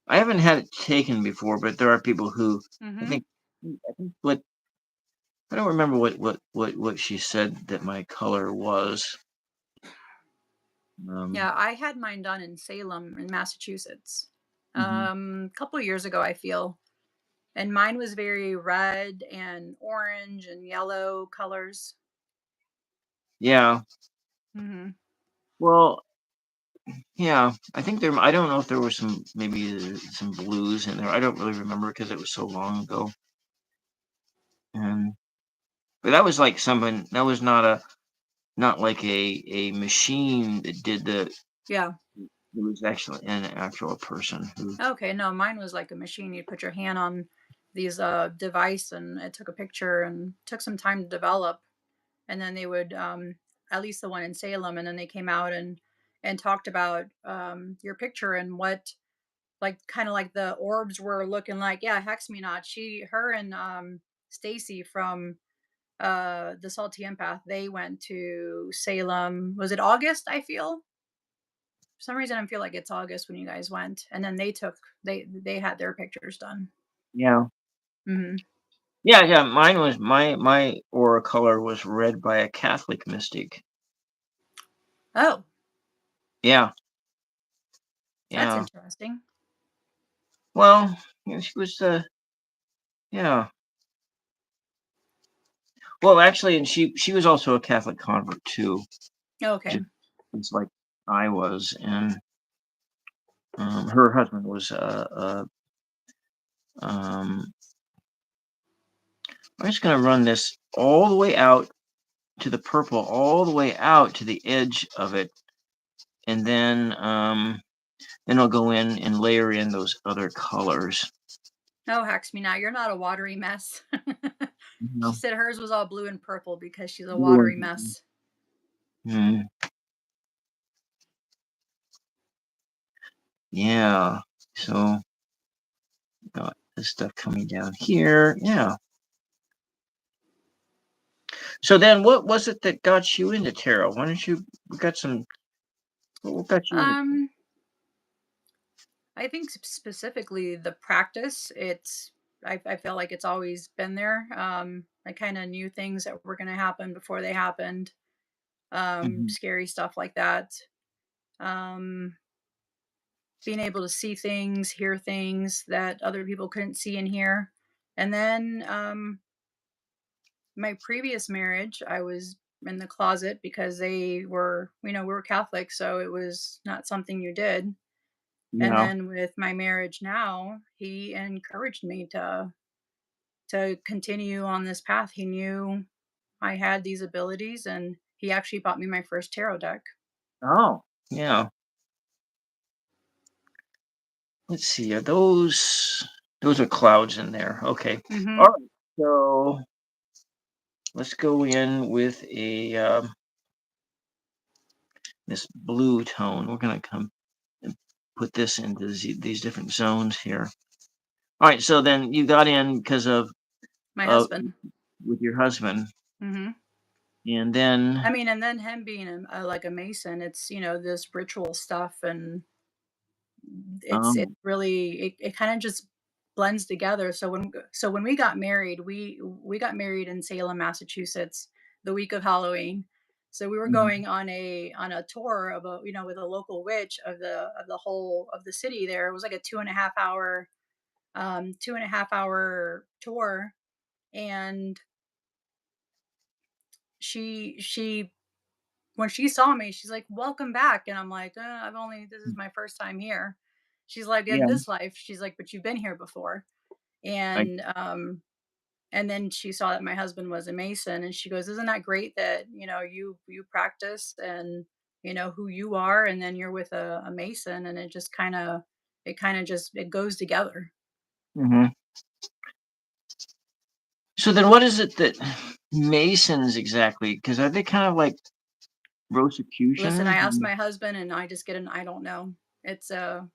I haven't had it taken before, but there are people who I Hmm. think I think what I don't remember what she said that my color was. Um, Yeah, I had mine done in Salem in Massachusetts. mhm. A couple years ago, I feel. And mine was very red and orange and yellow colors. Yeah. Hmm. Well, yeah. I think there. I don't know if there were some maybe some blues in there. I don't really remember because it was so long ago. And but that was like something. That was not like a machine that did the. Yeah. It was actually an actual person who. Okay. No, mine was like a machine. You'd put your hand on these device and it took a picture and took some time to develop. And then they would at least the one in Salem, and then they came out and talked about your picture and what like kind of like the orbs were looking like. Yeah, Hex Me Not. Her and Stacy from the Salty Empath, they went to Salem. Was it August? I feel for some reason I feel like it's August when you guys went, and then they had their pictures done. Yeah. Hmm. Yeah, yeah, mine was my aura color was read by a Catholic mystic. Oh, Yeah, that's yeah. interesting. Well, she was, yeah. Well, actually, and she was also a Catholic convert too, Okay. just just like I was, and her husband was, um. I'm just gonna run this all the way out to the purple, all the way out to the edge of it, and then I'll go in and layer in those other colors. Oh, Hex Me Not. You're not a watery mess. You She know, said hers was all blue and purple because she's a blue watery and mess. mm, yeah. So got this stuff coming down here. Yeah. So then what was it that got you into tarot? Why don't you we got some what got you into Um, I think specifically the practice. I feel like it's always been there. I kind of knew things that were going to happen before they happened. Mhm. Scary stuff like that. Um, Being able to see things, hear things that other people couldn't see and hear. And then my previous marriage, I was in the closet because we were Catholic, so it was not something you did. And Yeah. then with my marriage now, he encouraged me to continue on this path. He knew I had these abilities and he actually bought me my first tarot deck. Oh, yeah. Let's see. Are those are clouds in there. Okay. All Mhm. right. So let's go in with a this blue tone. We're gonna come and put this into these different zones here. All right. So then you got in because of My uh husband. with your husband, Mhm. and then I mean, and then him being like a mason, it's, this ritual stuff and it's um really it kind of just blends together. So when we got married, we got married in Salem, Massachusetts, the week of Halloween. So we were mhm, going on a tour of with a local witch of the whole of the city there. It was like a 2.5 hour tour, and she when she saw me, she's like, "Welcome back," and I'm like, I've only this is my first time here." She's like, "In Yeah. this life," she's like, "but you've been here before," Like, and then she saw that my husband was a Mason, and she goes, "Isn't that great that you practice and you know who you are, and then you're with a Mason, and it kind of just it goes together." mhm. So then what is it that Masons exactly? Because are they kind of like Listen, I Rosicrucians? asked my husband, and I just get an I don't know. It's an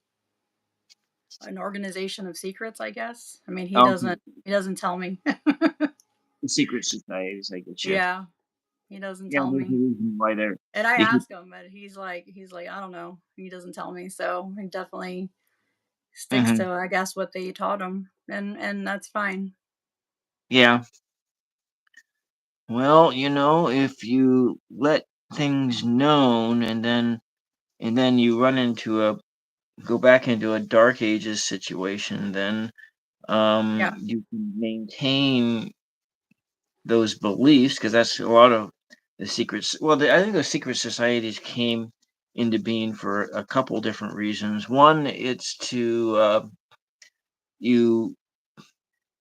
organization of secrets, I guess. I mean, he Okay, doesn't tell me. the secret societies, I get you. Yeah, he doesn't Yeah, tell there's a me. reason why And I they keep. ask him, but he's like, I don't know. He doesn't tell me. So he definitely sticks Mhm. to, I guess, what they taught him, and that's fine. Yeah. Well, if you let things known and then you run into a go back into a dark ages situation, then Yeah. you can maintain those beliefs because that's a lot of the secrets. Well, I think the secret societies came into being for a couple different reasons. One, it's to you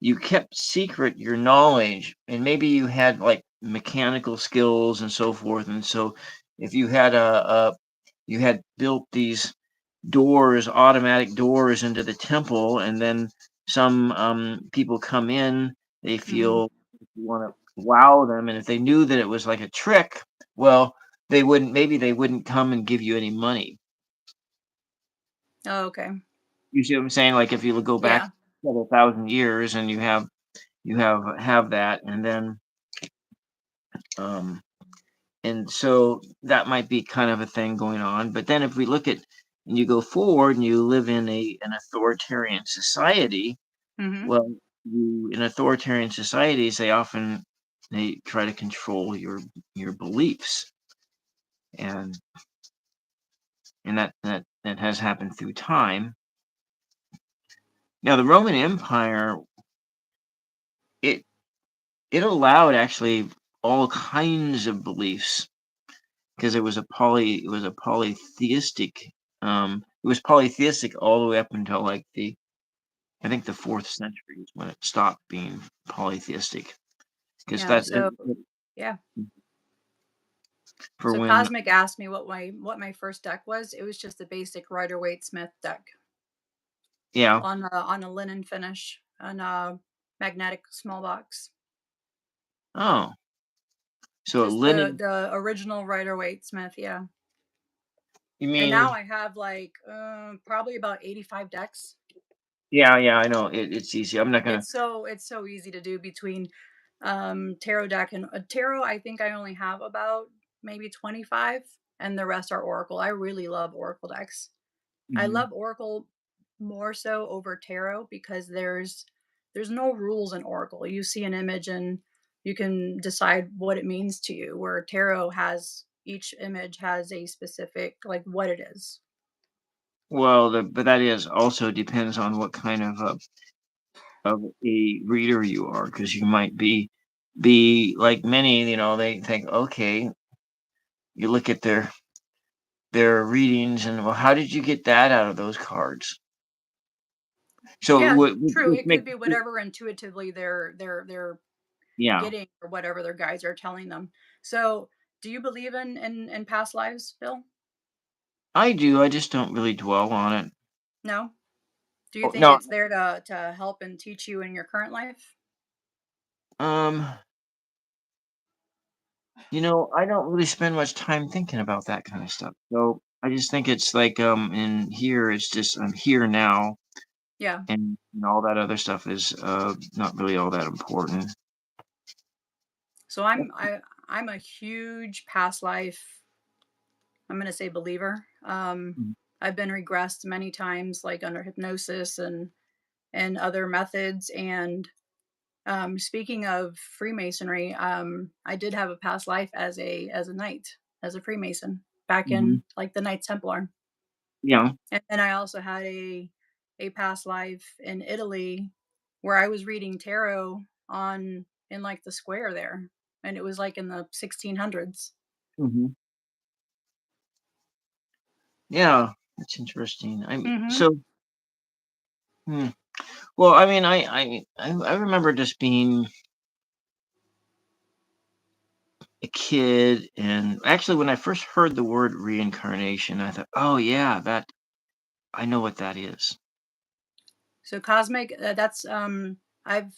you kept secret your knowledge, and maybe you had like mechanical skills and so forth. And so, if you had built these doors, automatic doors into the temple, and then some people come in, they Hmm. feel you want to wow them, and if they knew that it was like a trick, well, they wouldn't come and give you any money. Oh, okay. You see what I'm saying? Like if you go back Yeah. several thousand years and you have that, and then um and so that might be kind of a thing going on. But then if we look at and you go forward and you live in an authoritarian society, Hmm. well, you in authoritarian societies, they try to control your beliefs, and that has happened through time. Now, the Roman Empire, it it allowed actually all kinds of beliefs because it was a polytheistic it was polytheistic all the way up until like the I think the 4th century is when it stopped being polytheistic because Yeah. So yeah. for So when Cosmic asked me what my first deck was. It was just a basic Rider Waite Smith deck yeah. on a linen finish on a magnetic small box. Oh, so Just the linen. the original Rider Waite Smith, yeah. You And now mean? I have like probably about 85 decks. Yeah, yeah, I know. It's easy. I'm not gonna. It's so easy to do between tarot deck and tarot. I think I only have about maybe 25, and the rest are oracle. I really love oracle decks. I Mhm. love oracle more so over tarot because there's no rules in oracle. You see an image and you can decide what it means to you, where tarot has each image has a specific like what it is. Well, but that is also depends on what kind of a reader you are, because you might be like many. They think, okay, you look at their readings, and well, how did you get that out of those cards? So Yeah, what, true. which It could makes be whatever intuitively they're yeah, getting or whatever their guides are telling them. So, do you believe in past lives, Bill? I do. I just don't really dwell on it. No. Do you Oh, think no, it's there to help and teach you in your current life? um, I don't really spend much time thinking about that kind of stuff. So I just think it's like in here, it's just I'm here now, Yeah. and all that other stuff is not really all that important. So I'm a huge past life, I'm going to say believer. Mhm. I've been regressed many times like under hypnosis and other methods, and speaking of Freemasonry, I did have a past life as a knight, as a Freemason back Mhm. in like the Knights Templar. Yeah. And then I also had a past life in Italy where I was reading tarot on in like the square there, and it was like in the 1600s. Mhm. Yeah, that's interesting. I mean, Mhm. so, hmm, well, I mean, I remember just being a kid, and actually, when I first heard the word reincarnation, I thought, "Oh, yeah, that I know what that is." So cosmic, that's I've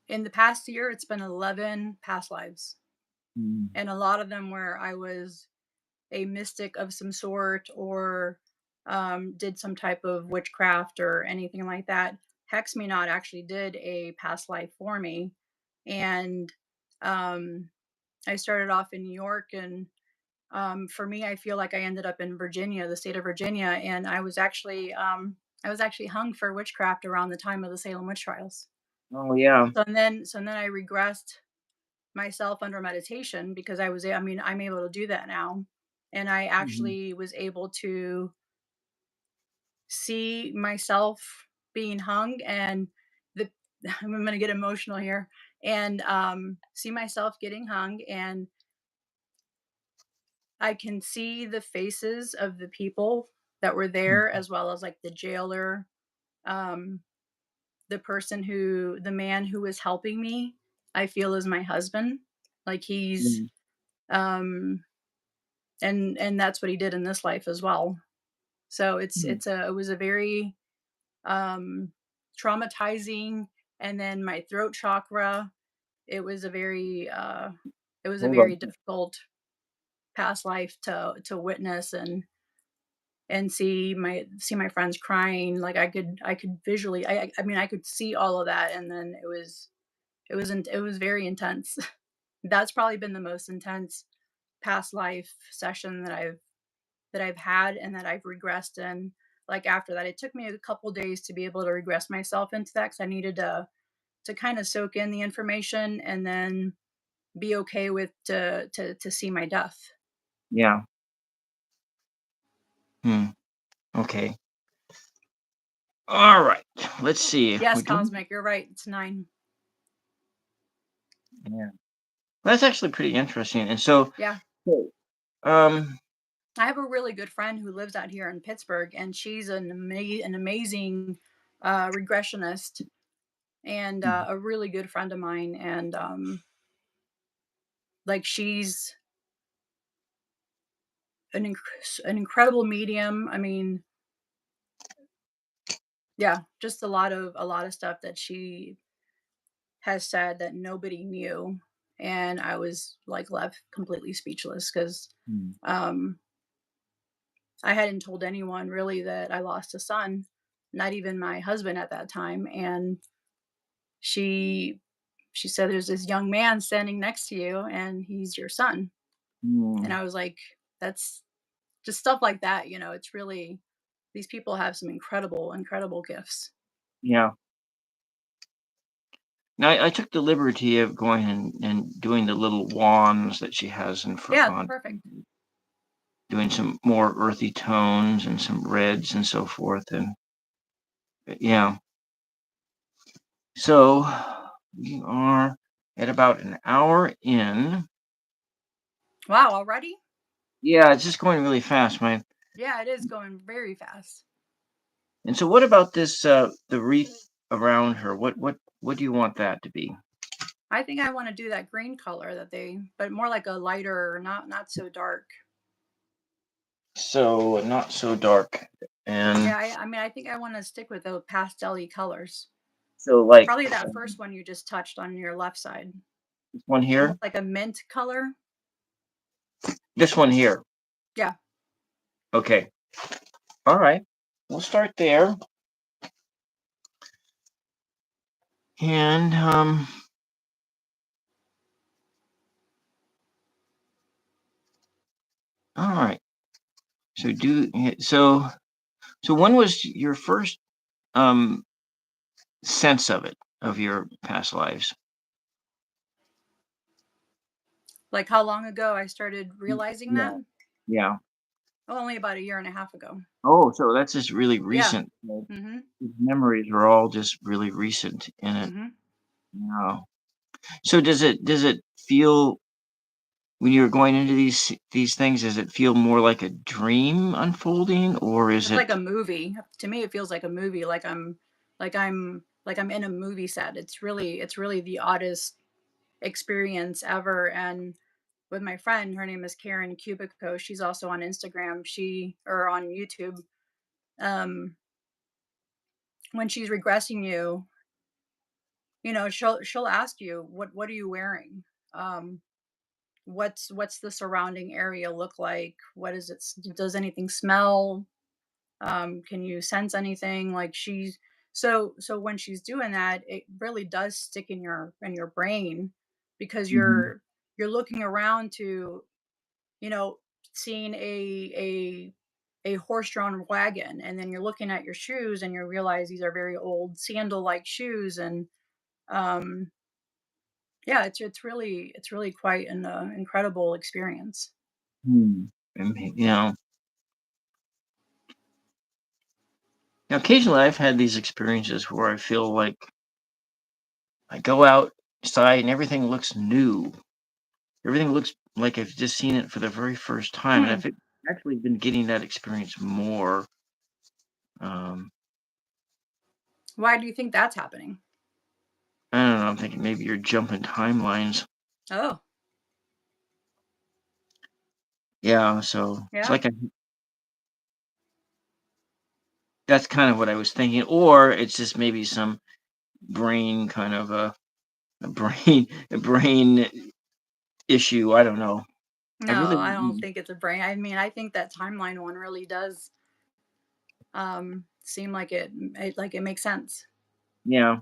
in the past year it's been 11 past lives. Mm, And a lot of them where I was a mystic of some sort or did some type of witchcraft or anything like that. Hex Me Not actually did a past life for me. And um, I started off in New York. And for me, I feel like I ended up in Virginia, the state of Virginia. And I was actually hung for witchcraft around the time of the Salem witch trials. oh, yeah. So then I regressed myself under meditation because I mean, I'm able to do that now. And I Mhm, actually was able to see myself being hung and the I'm going to get emotional here and see myself getting hung and I can see the faces of the people that were there mm, as well as like the jailer, um the man who was helping me, I feel is my husband. Like he's mm, um and that's what he did in this life as well. So mm. it was a very um traumatizing, and then my throat chakra, it was a very it was a Hold on. very difficult past life to witness and see my friends crying. Like I could visually I mean I could see all of that, and then it was very intense. That's probably been the most intense past life session that I've had and that I've regressed in. Like after that, it took me a couple days to be able to regress myself into that because I needed to kind of soak in the information and then be okay with to see my death. Yeah. Hmm. Okay. All right. Let's see. Yes, We're doing. cosmic, you're right. It's 9. Yeah. That's actually pretty interesting. And so, Yeah. so, um, I have a really good friend who lives out here in Pittsburgh, and she's an amazing regressionist and mhm, a really good friend of mine. And like she's an incredible medium. I mean, yeah, just a lot of stuff that she has said that nobody knew, and I was, like, left completely speechless 'cause, mm, um, I hadn't told anyone really that I lost a son, not even my husband at that time, and she she said, "There's this young man standing next to you, and he's your son." And mm, I was like, "That's" just stuff like that, you know, it's really these people have some incredible gifts. yeah. Now, I took the liberty of going and doing the little wands that she has in front Yeah, on, perfect. doing some more earthy tones and some reds and so forth. And yeah, so we are at about an hour in. Wow, already? Yeah, it's just going really fast, man. Yeah, it is going very fast. And so, what about this? The wreath around her. What do you want that to be? I think I wanna do that green color that they but more like a lighter, not so dark. So not so dark, and Yeah, I mean, I think I wanna stick with the pastel-y colors. so like Probably that first one you just touched on your left side. this one here, Almost like a mint color. this one here. Yeah. Okay, all right. We'll start there, and all right. So so when was your first um sense of it of your past lives? Like how long ago I started Mm, realizing that? yeah, yeah. Oh, only about a year and a half ago. Oh, so that's just really Yeah. recent. Like, Mhm. these memories are all just really recent in it. Mhm. Yeah. So does it feel when you're going into these things, does it feel more like a dream unfolding, or is It's like a it movie. To me, it feels like a movie, like I'm in a movie set. It's really the oddest experience ever. And with my friend, her name is Karen Cubico. She's also on Instagram. She or on YouTube. Um, when she's regressing you, she'll ask you, what are you wearing? Um, what's the surrounding area look like? What is it? Does anything smell? Can you sense anything? Like she's so when she's doing that, it really does stick in your brain because Mhm. you're looking around to, you know, seeing a horse-drawn wagon, and then you're looking at your shoes and you realize these are very old sandal-like shoes. And um yeah, it's really quite an incredible experience. Hmm. I mean, now occasionally I've had these experiences where I feel like I go outside and everything looks new. Everything looks like I've just seen it for the very first time, and Hmm. I've actually been getting that experience more. Um, Why do you think that's happening? I don't know. I'm thinking maybe you're jumping timelines. Oh, Yeah, so it's yeah. like that's kind of what I was thinking, or it's just maybe some brain kind of a brain a brain issue. I don't know. I No, really I don't think it's a brain. I mean, I think that timeline one really does seem like it makes sense. yeah.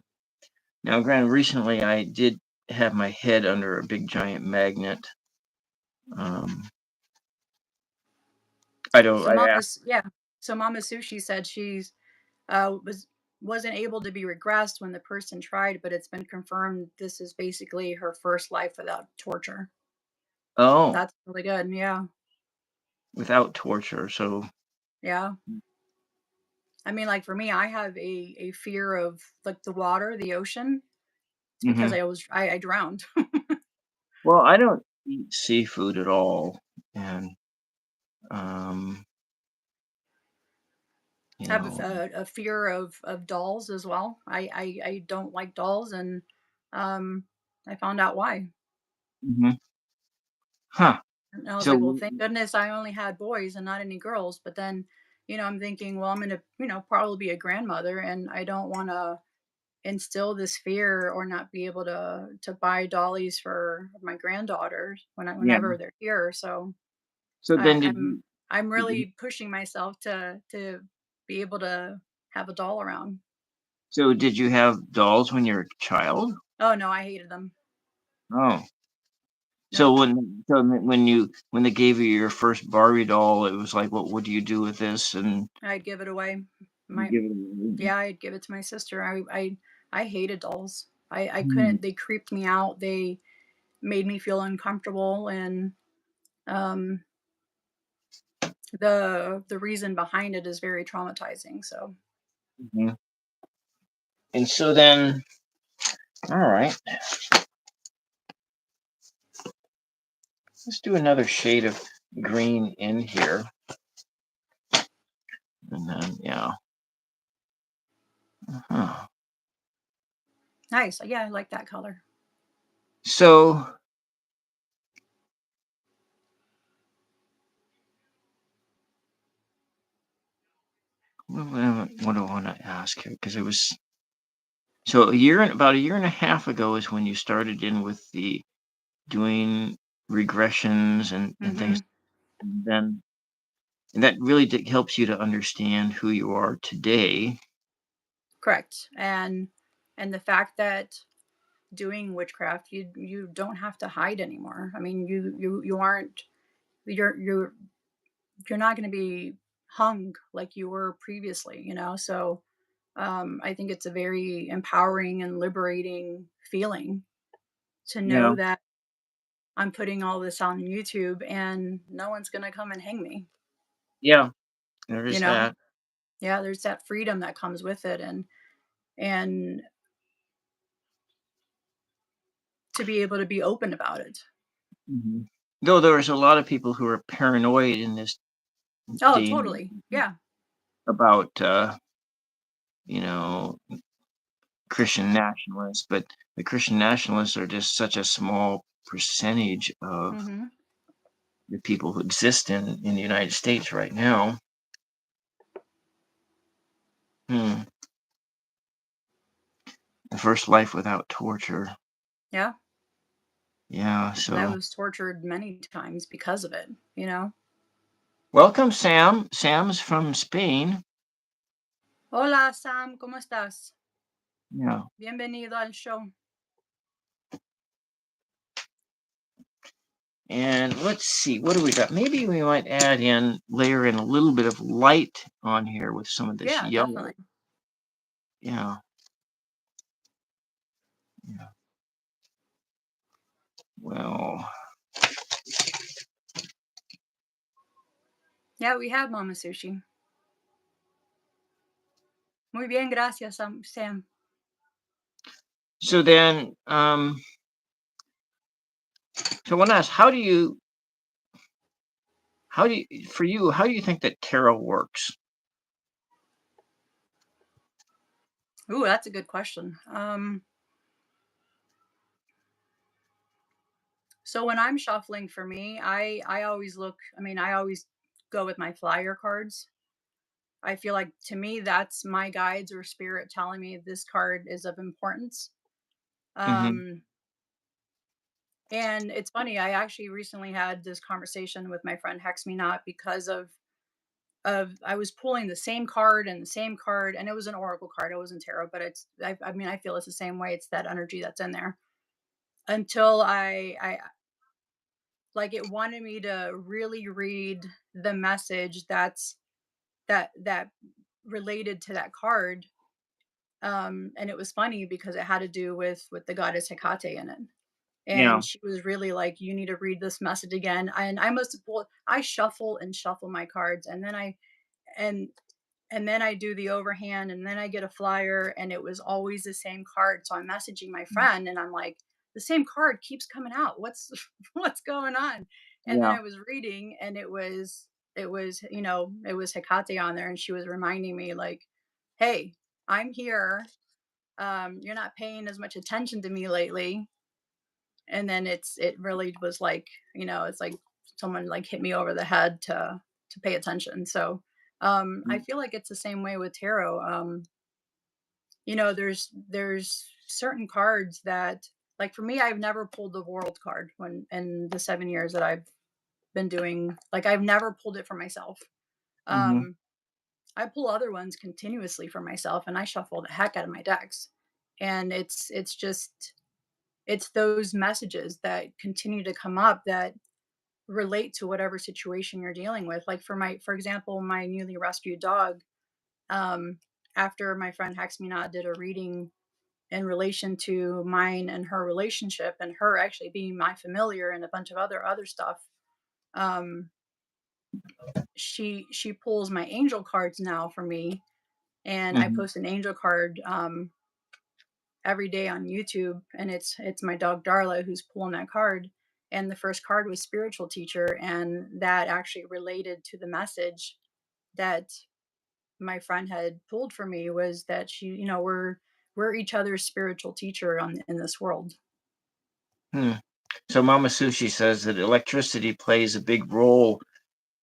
Now, granted, recently I did have my head under a big giant magnet. Um, So I asked. Yeah. So Mama Sushi said she's wasn't able to be regressed when the person tried, but it's been confirmed this is basically her first life without torture. Oh, That's really good. Yeah. without torture. So, Yeah. I mean, like for me, I have a fear of like the water, the ocean. It's because hmm I drowned. well, I don't eat seafood at all, and um, you I have know, a fear of dolls as well. I don't like dolls, and um, I found out why. hmm huh? And I was So, like, well, thank goodness I only had boys and not any girls. But then, I'm thinking, well, I'm gonna, probably be a grandmother, and I don't want to instill this fear or not be able to buy dollies for my granddaughters yeah. whenever they're here. So So then, I'm did you really pushing myself to be able to have a doll around. so did you have dolls when you were a child? Oh no, I hated them. Oh, so Nope. when they gave you your first Barbie doll, it was like, what would you do with this? And I'd give it away. you My give it away. Yeah, I'd give it to my sister. I hated dolls. I Hmm. couldn't. They creeped me out. They made me feel uncomfortable, and um, the reason behind it is very traumatizing. So Mhm. And so then, all right, let's do another shade of green in here. And then, yeah. Huh. nice. Yeah, I like that color. So, what do I want to ask here? Because it was so about a year and a half ago is when you started in with the doing regressions and things. Hmm. And then, and that really helps you to understand who you are today. Correct. And the fact that doing witchcraft, you don't have to hide anymore. I mean, you aren't you're you're you're not going to be hung like you were previously. So I think it's a very empowering and liberating feeling to Yeah. know that I'm putting all this on YouTube and no one's going to come and hang me. Yeah. There You is know, that. yeah, there's that freedom that comes with it, and to be able to be open about it. Mhm. Though there's a lot of people who are paranoid in this Oh, day and age totally. Yeah. about, you know, Christian nationalists, but the Christian nationalists are just such a small percentage of Mhm. the people who exist in the United States right now. Hmm. The first life without torture. Yeah. Yeah, And I so was tortured many times because of it, you know? welcome, Sam. Sam's from Spain. Hola, Sam, ¿cómo estás? Yeah. Bienvenido al show. And let's see, what do we got? Maybe we might layer in a little bit of light on here with some of this Yeah, yellow. definitely. Yeah. Yeah. Well, Yeah, we have Mama Sushi. Muy bien, gracias, Sam. so then, so I want to ask, for you, how do you think that tarot works? Ooh, that's a good question. So when I'm shuffling for me, I always look. I mean, I always go with my flyer cards. I feel like to me that's my guides or spirit telling me this card is of importance. Hmm. Um, and it's funny. I actually recently had this conversation with my friend Hex Me Not because of I was pulling the same card and the same card, and it was an oracle card. It wasn't tarot, but I mean I feel it's the same way. It's that energy that's in there until I like it wanted me to really read the message that related to that card. And it was funny because it had to do with the goddess Hecate in it. Yeah. And she was really like, you need to read this message again. And I must have pulled I shuffle and shuffle my cards, and and then I do the overhand, and then I get a flyer, and it was always the same card. So I'm messaging my friend and I'm like, the same card keeps coming out. What's what's going on? And then Yeah. I was reading, and it was, it was Hecate on there, and she was reminding me like, hey, I'm here. You're not paying as much attention to me lately. And then it really was like, it's like someone like hit me over the head to pay attention. So I Mm. feel like it's the same way with tarot. There's certain cards that, like, for me, I've never pulled the world card when in the 7 years that I've been doing, like, I've never pulled it for myself. Hmm. um I pull other ones continuously for myself, and I shuffle the heck out of my decks. And it's just it's those messages that continue to come up that relate to whatever situation you're dealing with. Like for example, my newly rescued dog, um, after my friend Hexmina did a reading in relation to mine and her relationship and her actually being my familiar and a bunch of other stuff. Um, she pulls my angel cards now for me, and I Hmm. post an angel card every day on YouTube, and it's my dog Darla who's pulling that card. And the first card was spiritual teacher, and that actually related to the message that my friend had pulled for me, was that we're each other's spiritual teacher on in this world. Hmm. So Mama Sushi says that electricity plays a big role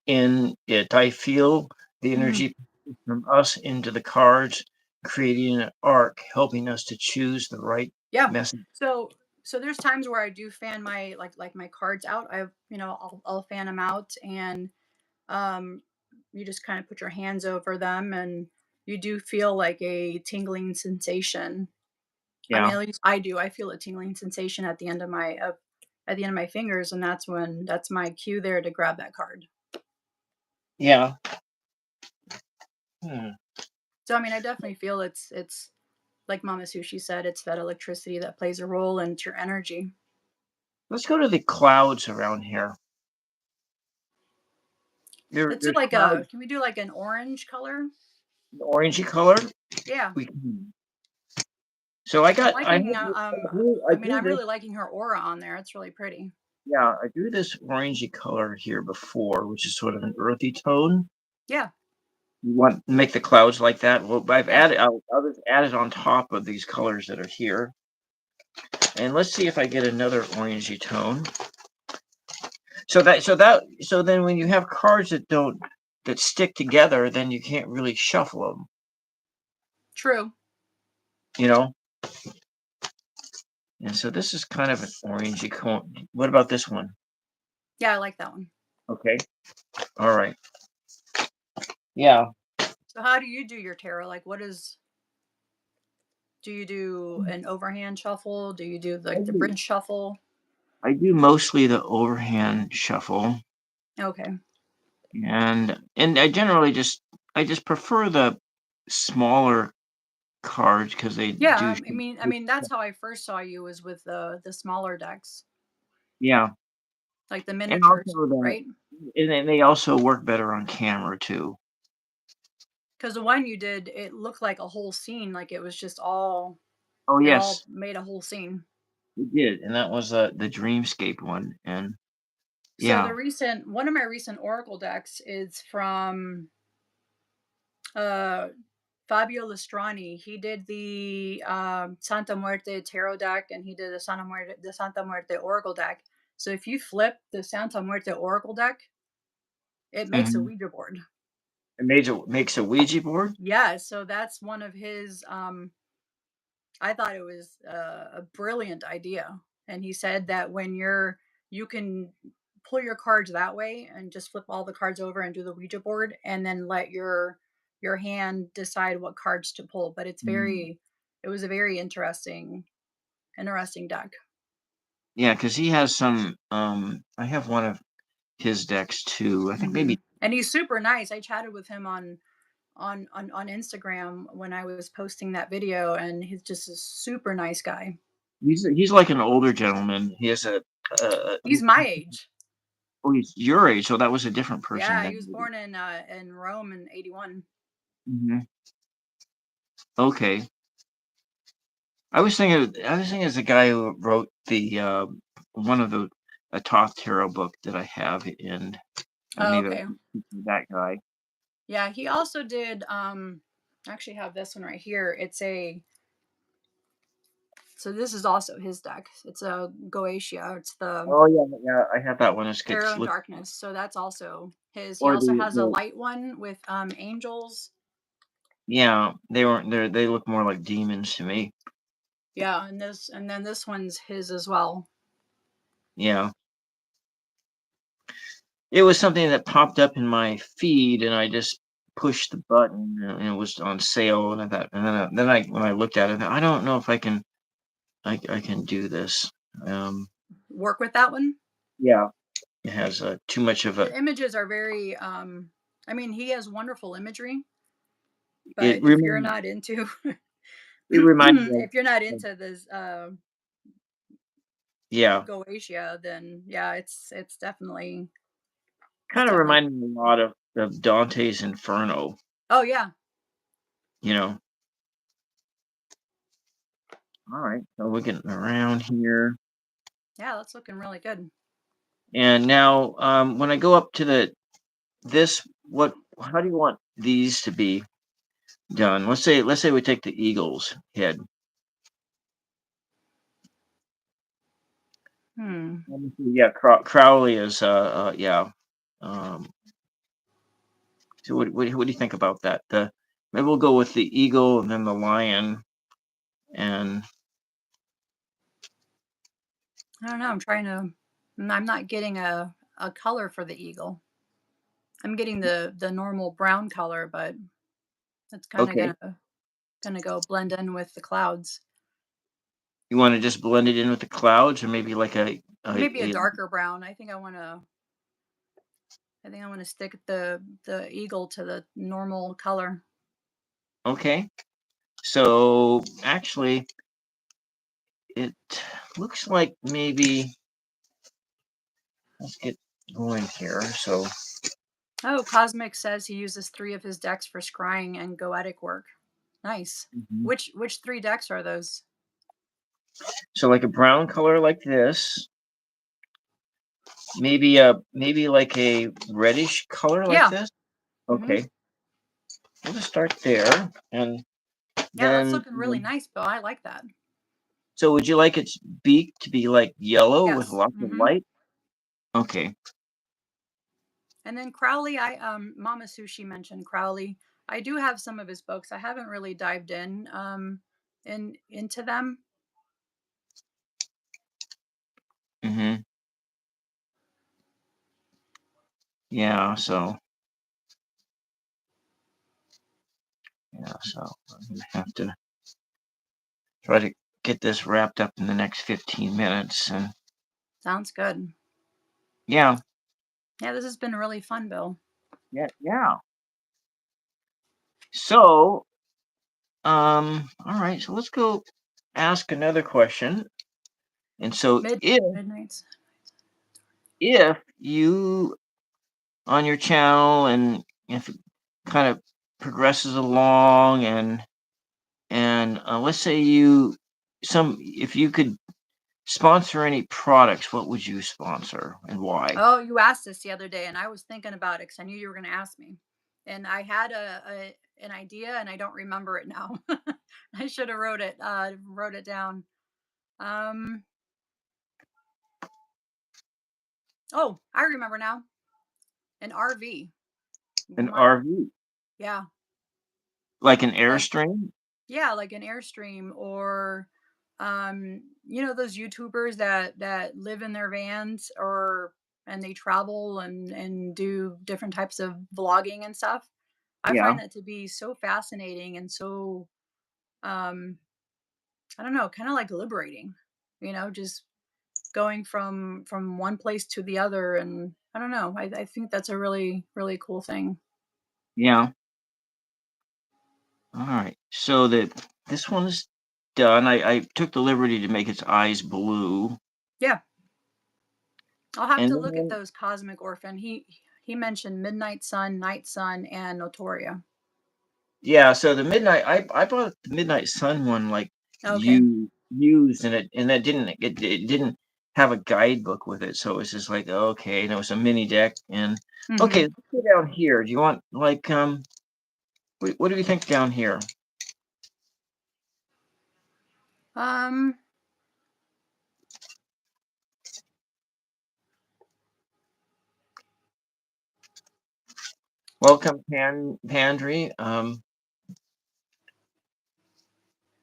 in it. I feel the Mhm. energy from us into the cards, creating an arc, helping us to choose the right Yeah. message. So there's times where I do fan my like my cards out. I'll fan them out, and um you just kind of put your hands over them, and you do feel like a tingling sensation. I mean, Yeah. at least I do. I feel a tingling sensation at the end of my fingers, and that's my cue there to grab that card. Yeah. Hmm. So I mean, I definitely feel it's like Mama Sushi said, it's that electricity that plays a role into your energy. Let's go to the clouds around here. Let's do There's like clouds, a can we do like an orange color? orangey color. Yeah. We so I I'm got liking I I'm drew really liking her aura on there. It's really pretty. Yeah, I do this orangey color here before, which is sort of an earthy tone. Yeah, You want to make the clouds like that? Well, yeah, I'll just add it on top of these colors that are here. And let's see if I get another orangey tone. So then when you have cards that stick together, then you can't really shuffle them, true. you know? And so this is kind of an orangey cone. What about this one? Yeah, I like that one. Okay. All right. Yeah. So how do you do your tarot? Like, do you do an overhand shuffle? Do you do I like the do. bridge shuffle? I do mostly the overhand shuffle, Okay. and I just prefer the smaller cards because they Yeah, do. I mean that's how I first saw you was with the smaller decks, Yeah, like the and miniatures, also right? and then they also work better on camera too. Because the one you did, it looked like a whole scene, like it was just all Oh it all yes, made a whole scene. we did, and that was the Dreamscape one, and So yeah. the recent one of my recent Oracle decks is from uh Fabio Lestrani. He did the Santa Muerte tarot deck and he did the Santa Muerte Oracle deck. So if you flip the Santa Muerte Oracle deck, it makes a Hmm. Ouija board. Makes a Ouija board. Yeah, so that's one of his I thought it was a brilliant idea. And he said that you can pull your cards that way and just flip all the cards over and do the Ouija board and then let your hand decide what cards to pull. But Mm. it was a very interesting deck. Yeah, because he has some. I have one of his decks too. I think Hmm. maybe And he's super nice. I chatted with him on Instagram when I was posting that video, and he's just a super nice guy. he's like an older gentleman. He has a He's my age. oh, he's your age, so that was a different person Yeah, then. he was born in Rome in '81. Mhm. Okay. I was thinking it's the guy who wrote the, one of the a Toth Tarot book that I have, and, Oh, maybe I was okay. thinking that guy. Yeah, he also did I actually have this one right here. So this is also his deck. It's a Goetia. It's the Oh, yeah, yeah, I have that one. It's good. Tarot and Look, Darkness. So that's also his. He or also has a the light one with angels. yeah, they weren't they look more like demons to me. Yeah, and then this one's his as well. Yeah. It was something that popped up in my feed, and I just pushed the button, and it was on sale, and I thought and then I when I looked at it, I don't know if I can do this. Um, Work with that one. yeah, it has, too much of a The images are very I mean, he has wonderful imagery, it but if you're reminded not into it reminded me if you're not of into this yeah, Goetia, then yeah, it's kinda definitely reminded me a lot of Dante's Inferno, Oh yeah. you know? Alright, so we're getting around here, Yeah, that's looking really good. and now, when I go up to this, what how do you want these to be done? Let's say we take the eagle's head. Hmm. Let me see, yeah, Crowley is, yeah, um, so what do you think about that? Maybe we'll go with the eagle and then the lion, and I don't know. I'm not getting a color for the eagle. I'm getting the normal brown color, but it's kind of okay. gonna go blend in with the clouds. You wanna just blend it in with the clouds or maybe like Maybe a a darker brown. I think I want to stick the eagle to the normal color. okay. So, actually, it looks like maybe let's get going here. So Oh, Cosmic says he uses 3 of his decks for scrying and goetic work. Nice. mhm. Which 3 decks are those? So like a brown color like this, maybe like a reddish color like Yeah. this? Hmm. Okay, we'll just start there, and Yeah, that's then looking really nice, Bill. I like that. so would you like its beak to be like yellow with Yes. lots of Hmm. light? Okay. And then Crowley, Mama Sushi mentioned Crowley. I do have some of his books. I haven't really dived in into them. Mhm. Yeah, so I'm gonna have to try to get this wrapped up in the next 15 minutes, and Sounds good. yeah, Yeah, this has been really fun, Bill. yeah. So, all right, so let's go ask another question. And so Midnights. if you on your channel and if it kind of progresses along and let's say you some if you could sponsor any products, what would you sponsor and why? Oh, you asked this the other day, and I was thinking about it because I knew you were going to ask me. And I had an idea, and I don't remember it now. I should have wrote it down. Um, oh, I remember now. An RV. An My RV, Yeah, like an like Airstream? yeah, like an Airstream or those YouTubers that live in their vans or and they travel and do different types of vlogging and stuff. I Yeah, find that to be so fascinating and so um I don't know, kind of like liberating. Just going from one place to the other, and I don't know. I think that's a really cool thing. yeah. All right. So that this one is done. I took the liberty to make its eyes blue. Yeah, I'll have And to look at then those Cosmic Orphan. He mentioned Midnight Sun, Night Sun, and Notoria. yeah, so the midnight I bought the Midnight Sun one like Okay. used and that it didn't have a guidebook with it. So it was just like, okay, and it was a mini deck and okay, Mhm. let's go down here. Do you want like what do you think down here? Um, Welcome Pandry.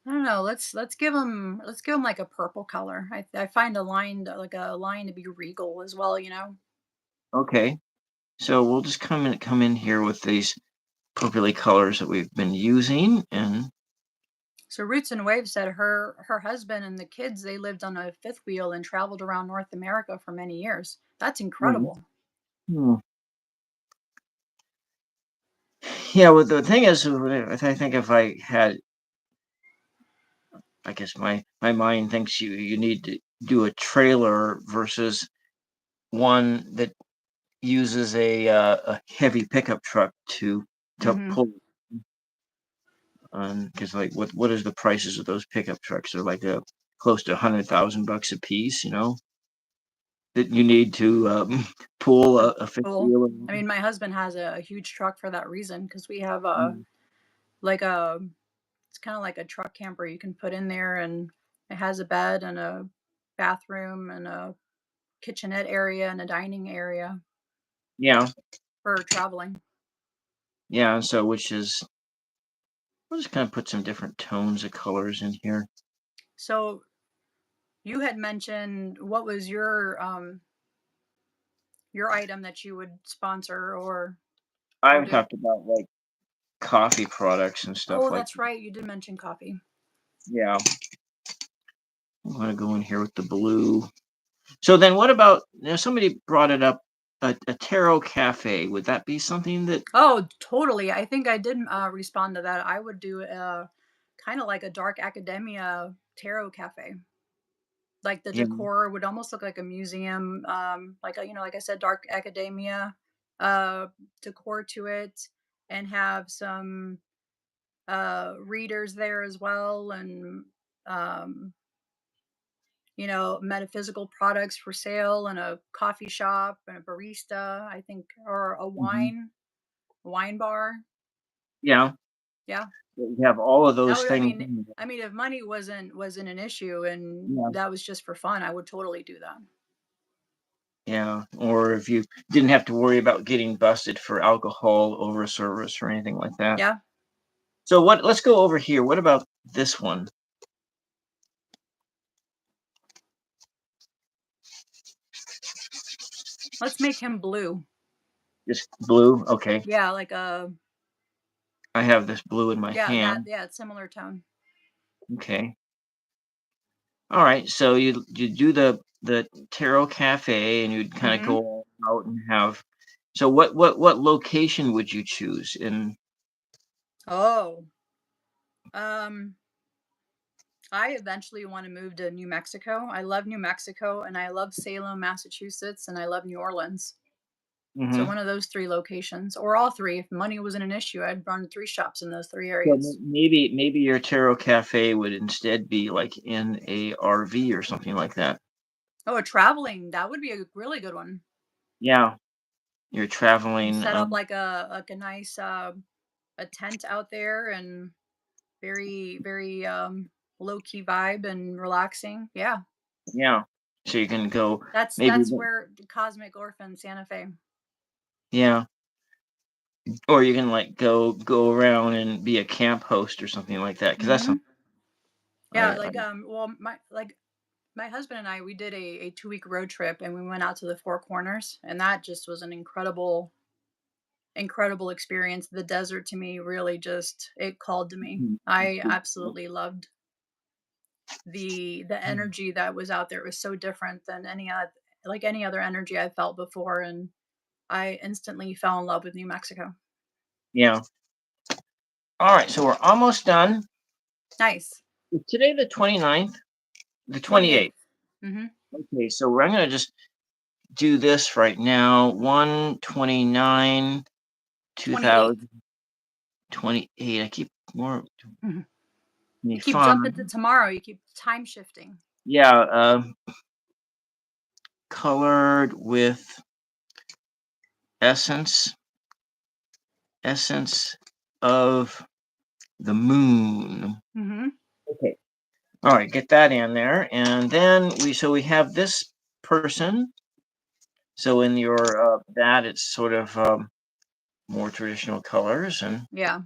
I don't know. Let's give him like a purple color. I find a line to be regal as well. Okay. So we'll just come in here with these purpley colors that we've been using and So Roots and Waves said her husband and the kids they lived on a fifth wheel and traveled around North America for many years. That's hmm, incredible. hmm. Yeah, well the thing is I think if I had I guess my mind thinks you need to do a trailer versus one that uses a heavy pickup truck to Mhm. pull on because like what is the prices of those pickup trucks? They're like close to $100,000 a piece, that you need to pull To a fifth pull. wheel. I mean, my husband has a huge truck for that reason because we have Mm, like a it's kind of like a truck camper you can put in there, and it has a bed and a bathroom and a kitchenette area and a dining area yeah, for traveling. yeah. So which is we'll just kind of put some different tones of colors in here. So you had mentioned what was your item that you would sponsor or I've do. talked about like coffee products and stuff Oh, like that's right. You did mention coffee. yeah. I want to go in here with the blue. So then what about somebody brought it up a tarot cafe. Would that be something that Oh, totally. I think I did respond to that. I would do kind of like a dark academia tarot cafe. Like the yeah, decor would almost look like a museum, like I said, dark academia decor to it, and have some readers there as well, and um, metaphysical products for sale and a coffee shop and a barista, I think, or a Mhm. wine bar. Yeah. Yeah. You have all of That those would I things mean in there. I mean, if money wasn't an issue and Yeah. that was just for fun, I would totally do that. Yeah. Or if you didn't have to worry about getting busted for alcohol over service or anything like that. Yeah. So let's go over here. What about this one? Let's make him blue. This blue? Okay. Yeah, like a I have this blue in my that hand. yeah, it's similar tone. Okay. All right. So you do the Tarot Cafe and you'd kind of Mhm. go out and have so what location would you choose in Oh. Um I eventually want to move to New Mexico. I love New Mexico and I love Salem, Massachusetts, and I love New Orleans. So Mhm. one of those three locations, or all three. If money wasn't an issue, I'd run three shops in those three So areas. maybe your Tarot Cafe would instead be like in a RV or something like that. Oh, traveling, that would be a really good one. Yeah, you're You traveling. set up like a nice a tent out there and very low key vibe and relaxing. Yeah. Yeah, so you can go maybe. That's where the Cosmic Orphan Santa Fe. Yeah, or you can like go around and be a camp host or something like that. Because that's Mhm. something Yeah, I well my husband and I, we did a 2 week road trip and we went out to the Four Corners and that just was an incredible experience. The desert to me really just it called to me. Mhm. I absolutely loved the Mhm. energy that was out there. It was so different than any other energy I felt before and I instantly fell in love with New Mexico. Yeah. All right, so we're almost done. Nice. Is today the 29th? The 28th. 28th. Mhm. Okay, so I'm gonna just do this right now. 129, 28th. 2028. I keep more Mhm. You keep 25. jumping to tomorrow. You keep time shifting. Yeah, colored with essence, essence of the moon. Mhm. Okay. All right, get that in there. And then we have this person. So in your that it's sort of more traditional colors and Yeah.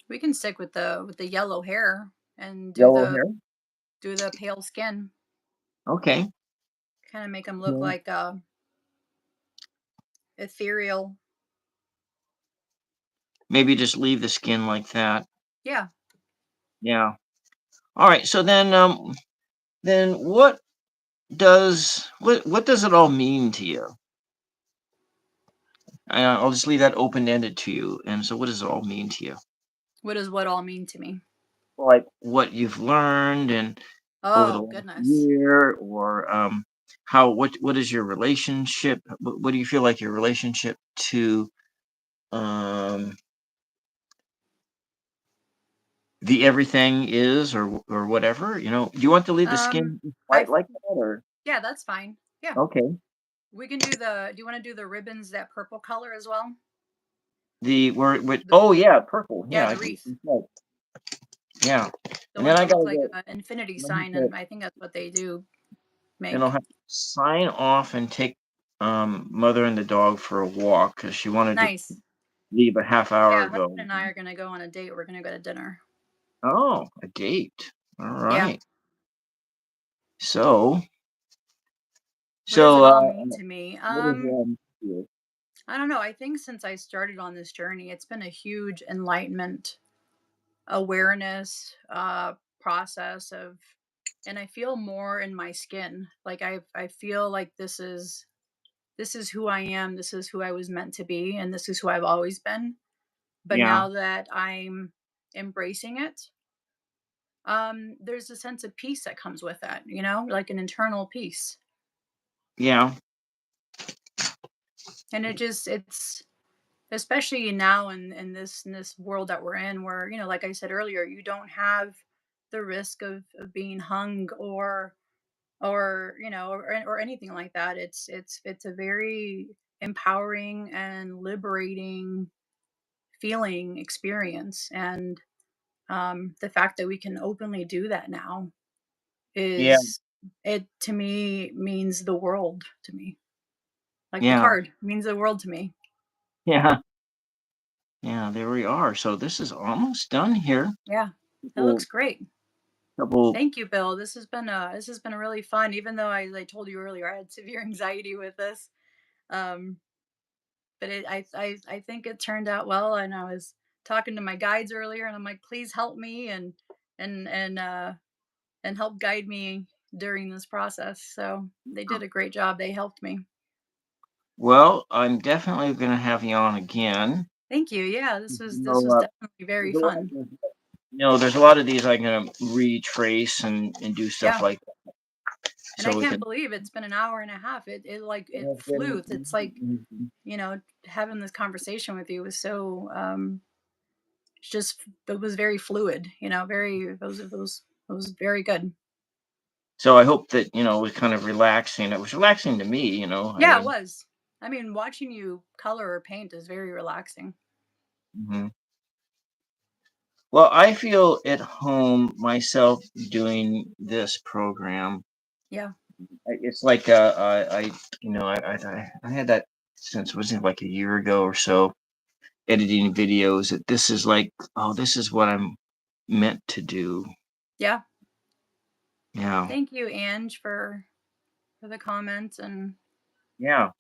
We can stick with the yellow hair and yellow hair. do the pale skin. Okay. Kind of make them look Yeah. like ethereal. Maybe just leave the skin like that. Yeah. Yeah. All right. So then what does it all mean to you? I'll just leave that open ended to you. And so, what does it all mean to you? What does what all mean to me? Like what you've learned and over the Oh, last goodness. year, or what is your relationship? What do you feel like your relationship to um the everything is, or whatever? Do you want to leave the Um skin white I like that, or Yeah, that's fine. Yeah. okay? We can do the do you want to do the ribbons that purple color as well? The where with The oh yeah, purple. Yeah, Yeah, the wreath. that's right. Yeah, The and then ones I that look gotta like go. an infinity I'll have sign to, and I think that's what they do then I'll make. have to sign off and take mother and the dog for a walk because she wanted to Nice. leave a half hour Yeah, my ago. husband and I are going to go on a date. We're going to go to dinner. Oh, a date. All Yeah. right. So, What does so it all mean to me? what is here? I don't know. I think since I started on this journey, it's been a huge enlightenment, awareness, process of, and I feel more in my skin. Like I feel like this is who I am. This is who I was meant to be, and this is who I've always been. But Yeah, now that I'm embracing it, there's a sense of peace that comes with that. Like an internal peace, yeah, and it's especially now in this world that we're in where like I said earlier, you don't have the risk of being hung or or anything like that. It's a very empowering and liberating feeling experience, and the fact that we can openly do that now Yeah. is it to me means the world to me. Like the Yeah. card means the world to me. Yeah. Yeah. There we are. So this is almost done here. Yeah, that Couple, looks great. couple. Thank you, Bill. This has been really fun. Even though I told you earlier I had severe anxiety with this, um, but I think it turned out well. And I was talking to my guides earlier, and I'm like, please help me and and uh, and help guide me during this process. So they did a great job. They helped me. Well, I'm definitely going to have you on again. Thank you. Yeah, You this know, was definitely very there's a lot, fun. there's a lot of these I'm going to retrace and do stuff Yeah. like that, And I so we can't can. believe it's been an hour and a half. It like It it has flew. been It's like, amazing. having this conversation with you was so it's just it was very fluid, very it was very good. So I hope that it was kind of relaxing. It was relaxing to me. I Yeah, it mean. was. I mean, watching you color or paint is very relaxing. Mhm. Well, I feel at home myself doing this program. Yeah. It's like I had that since was it like a year ago or so, editing videos. That this is like, oh, this is what I'm meant to do. Yeah. Yeah, Thank you, Ange, for the comments. And yeah.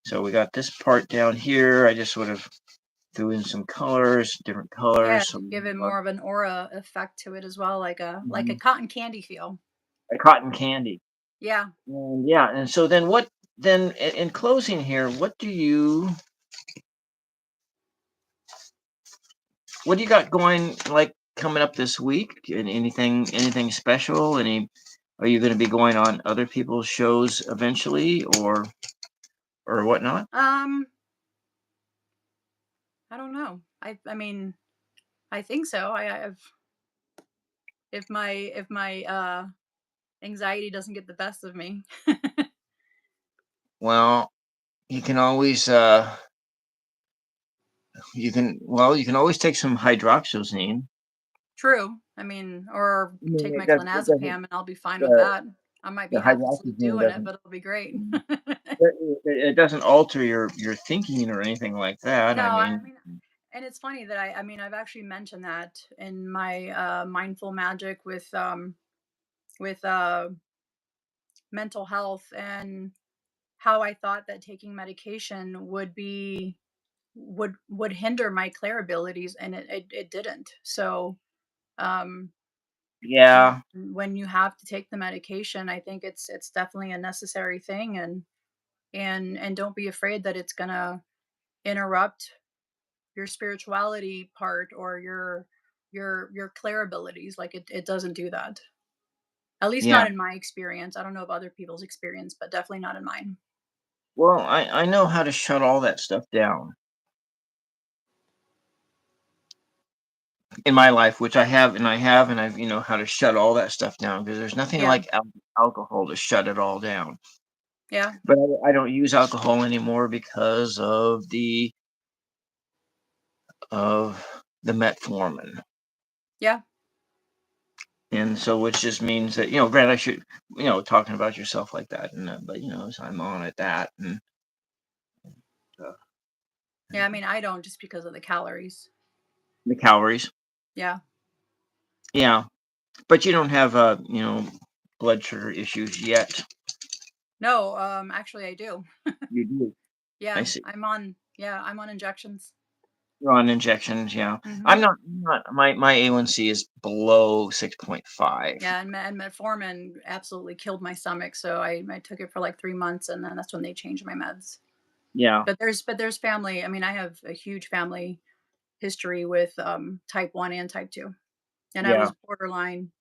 So we got this part down here. I just sort of threw in some colors, different yeah, colors. So to give it more of an aura effect to it as well, like a mhm, cotton candy feel. a cotton candy. Yeah. And yeah, and so then what? Then in closing here, what do you got going, like, coming up this week? And anything special? Are you going to be going on other people's shows eventually, or whatnot? Um, I don't know. I mean, I think so. I've if my anxiety doesn't get the best of me. Well, you can always you can always take some hydroxyzine. True. I mean, or I mean, take my it clonazepam doesn't and I'll be fine with the that. I might the be half asleep hydroxyzine doing it, doesn't but it'll be great. it doesn't alter your thinking or anything like that. No, I I mean, mean, and it's funny that I mean, I've actually mentioned that in my mindful magic with mental health, and how I thought that taking medication would hinder my clair abilities, and it didn't. So um yeah, when you have to take the medication, I think it's definitely a necessary thing, and don't be afraid that it's gonna interrupt your spirituality part or your clair abilities. Like it doesn't do that. At least yeah. not in my experience. I don't know of other people's experience, but definitely not in mine. Well, I know how to shut all that stuff down in my life, which and I've how to shut all that stuff down, because there's nothing Yeah. like alcohol to shut it all down. Yeah. But I don't use alcohol anymore because of the metformin, Yeah. and so which just means that granted I should talking about yourself like that, and but so I'm on at that and uh, Yeah. I mean, I don't, just because of the calories. the calories. Yeah. Yeah, but you don't have blood sugar issues yet. No, actually I do. You do. I Yeah. see. I'm on injections. You're on injections, yeah. Hmm. I'm not my A1C is below 6.5. Yeah, and metformin absolutely killed my stomach, so I took it for like 3 months, and then that's when they changed my meds. Yeah, But there's family. I mean, I have a huge family history with type 1 and type 2. And I yeah, was borderline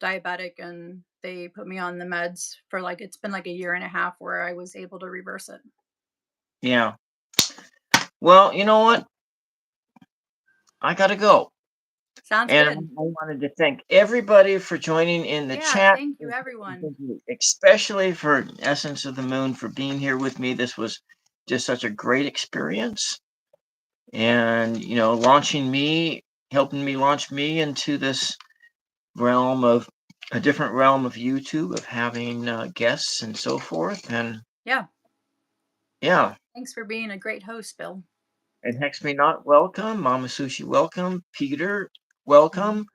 diabetic, and they put me on the meds for like it's been like a year and a half where I was able to reverse it. yeah. Well, you know what? I gotta go. Sounds And good. I wanted to thank everybody for joining in the Yeah, chat. thank you, everyone. Thank you especially for Essence of the Moon for being here with me. This was just such a great experience. And, launching me, helping me launch me into this realm of a different realm of YouTube, of having guests and so forth. And Yeah, yeah, thanks for being a great host, Bill. and Hex Me Not, welcome. Mama Sushi, welcome. Peter, Mhm. welcome.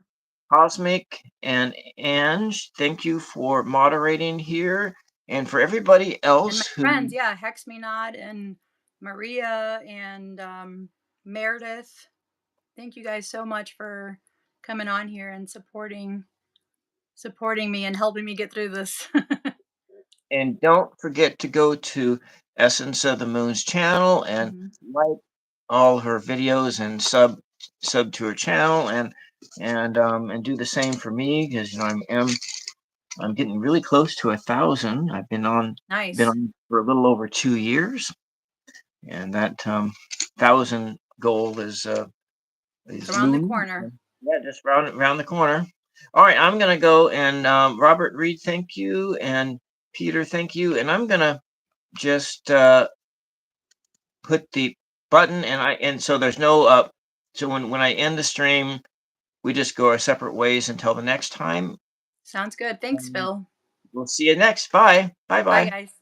Cosmic and Ange, thank you for moderating here. And for everybody And my else who, friends, yeah, Hex Me Not and Maria and Meredith. Thank you guys so much for coming on here and supporting me and helping me get through this. and don't forget to go to Essence of the Moon's channel and Mhm. like all her videos and sub to her channel and do the same for me because I'm getting really close to 1,000. I've been Nice. on for a little over 2 years, and that 1,000 goal It's is around the looming. corner. Yeah, just round the corner. All right, I'm gonna go and Robert Reed, thank you, and Peter, thank you, and I'm gonna just put the button and so there's no so when I end the stream, we just go our separate ways until the next time. Sounds good. Thanks, And Bill. we'll see you next. Bye. Bye Bye, bye. guys.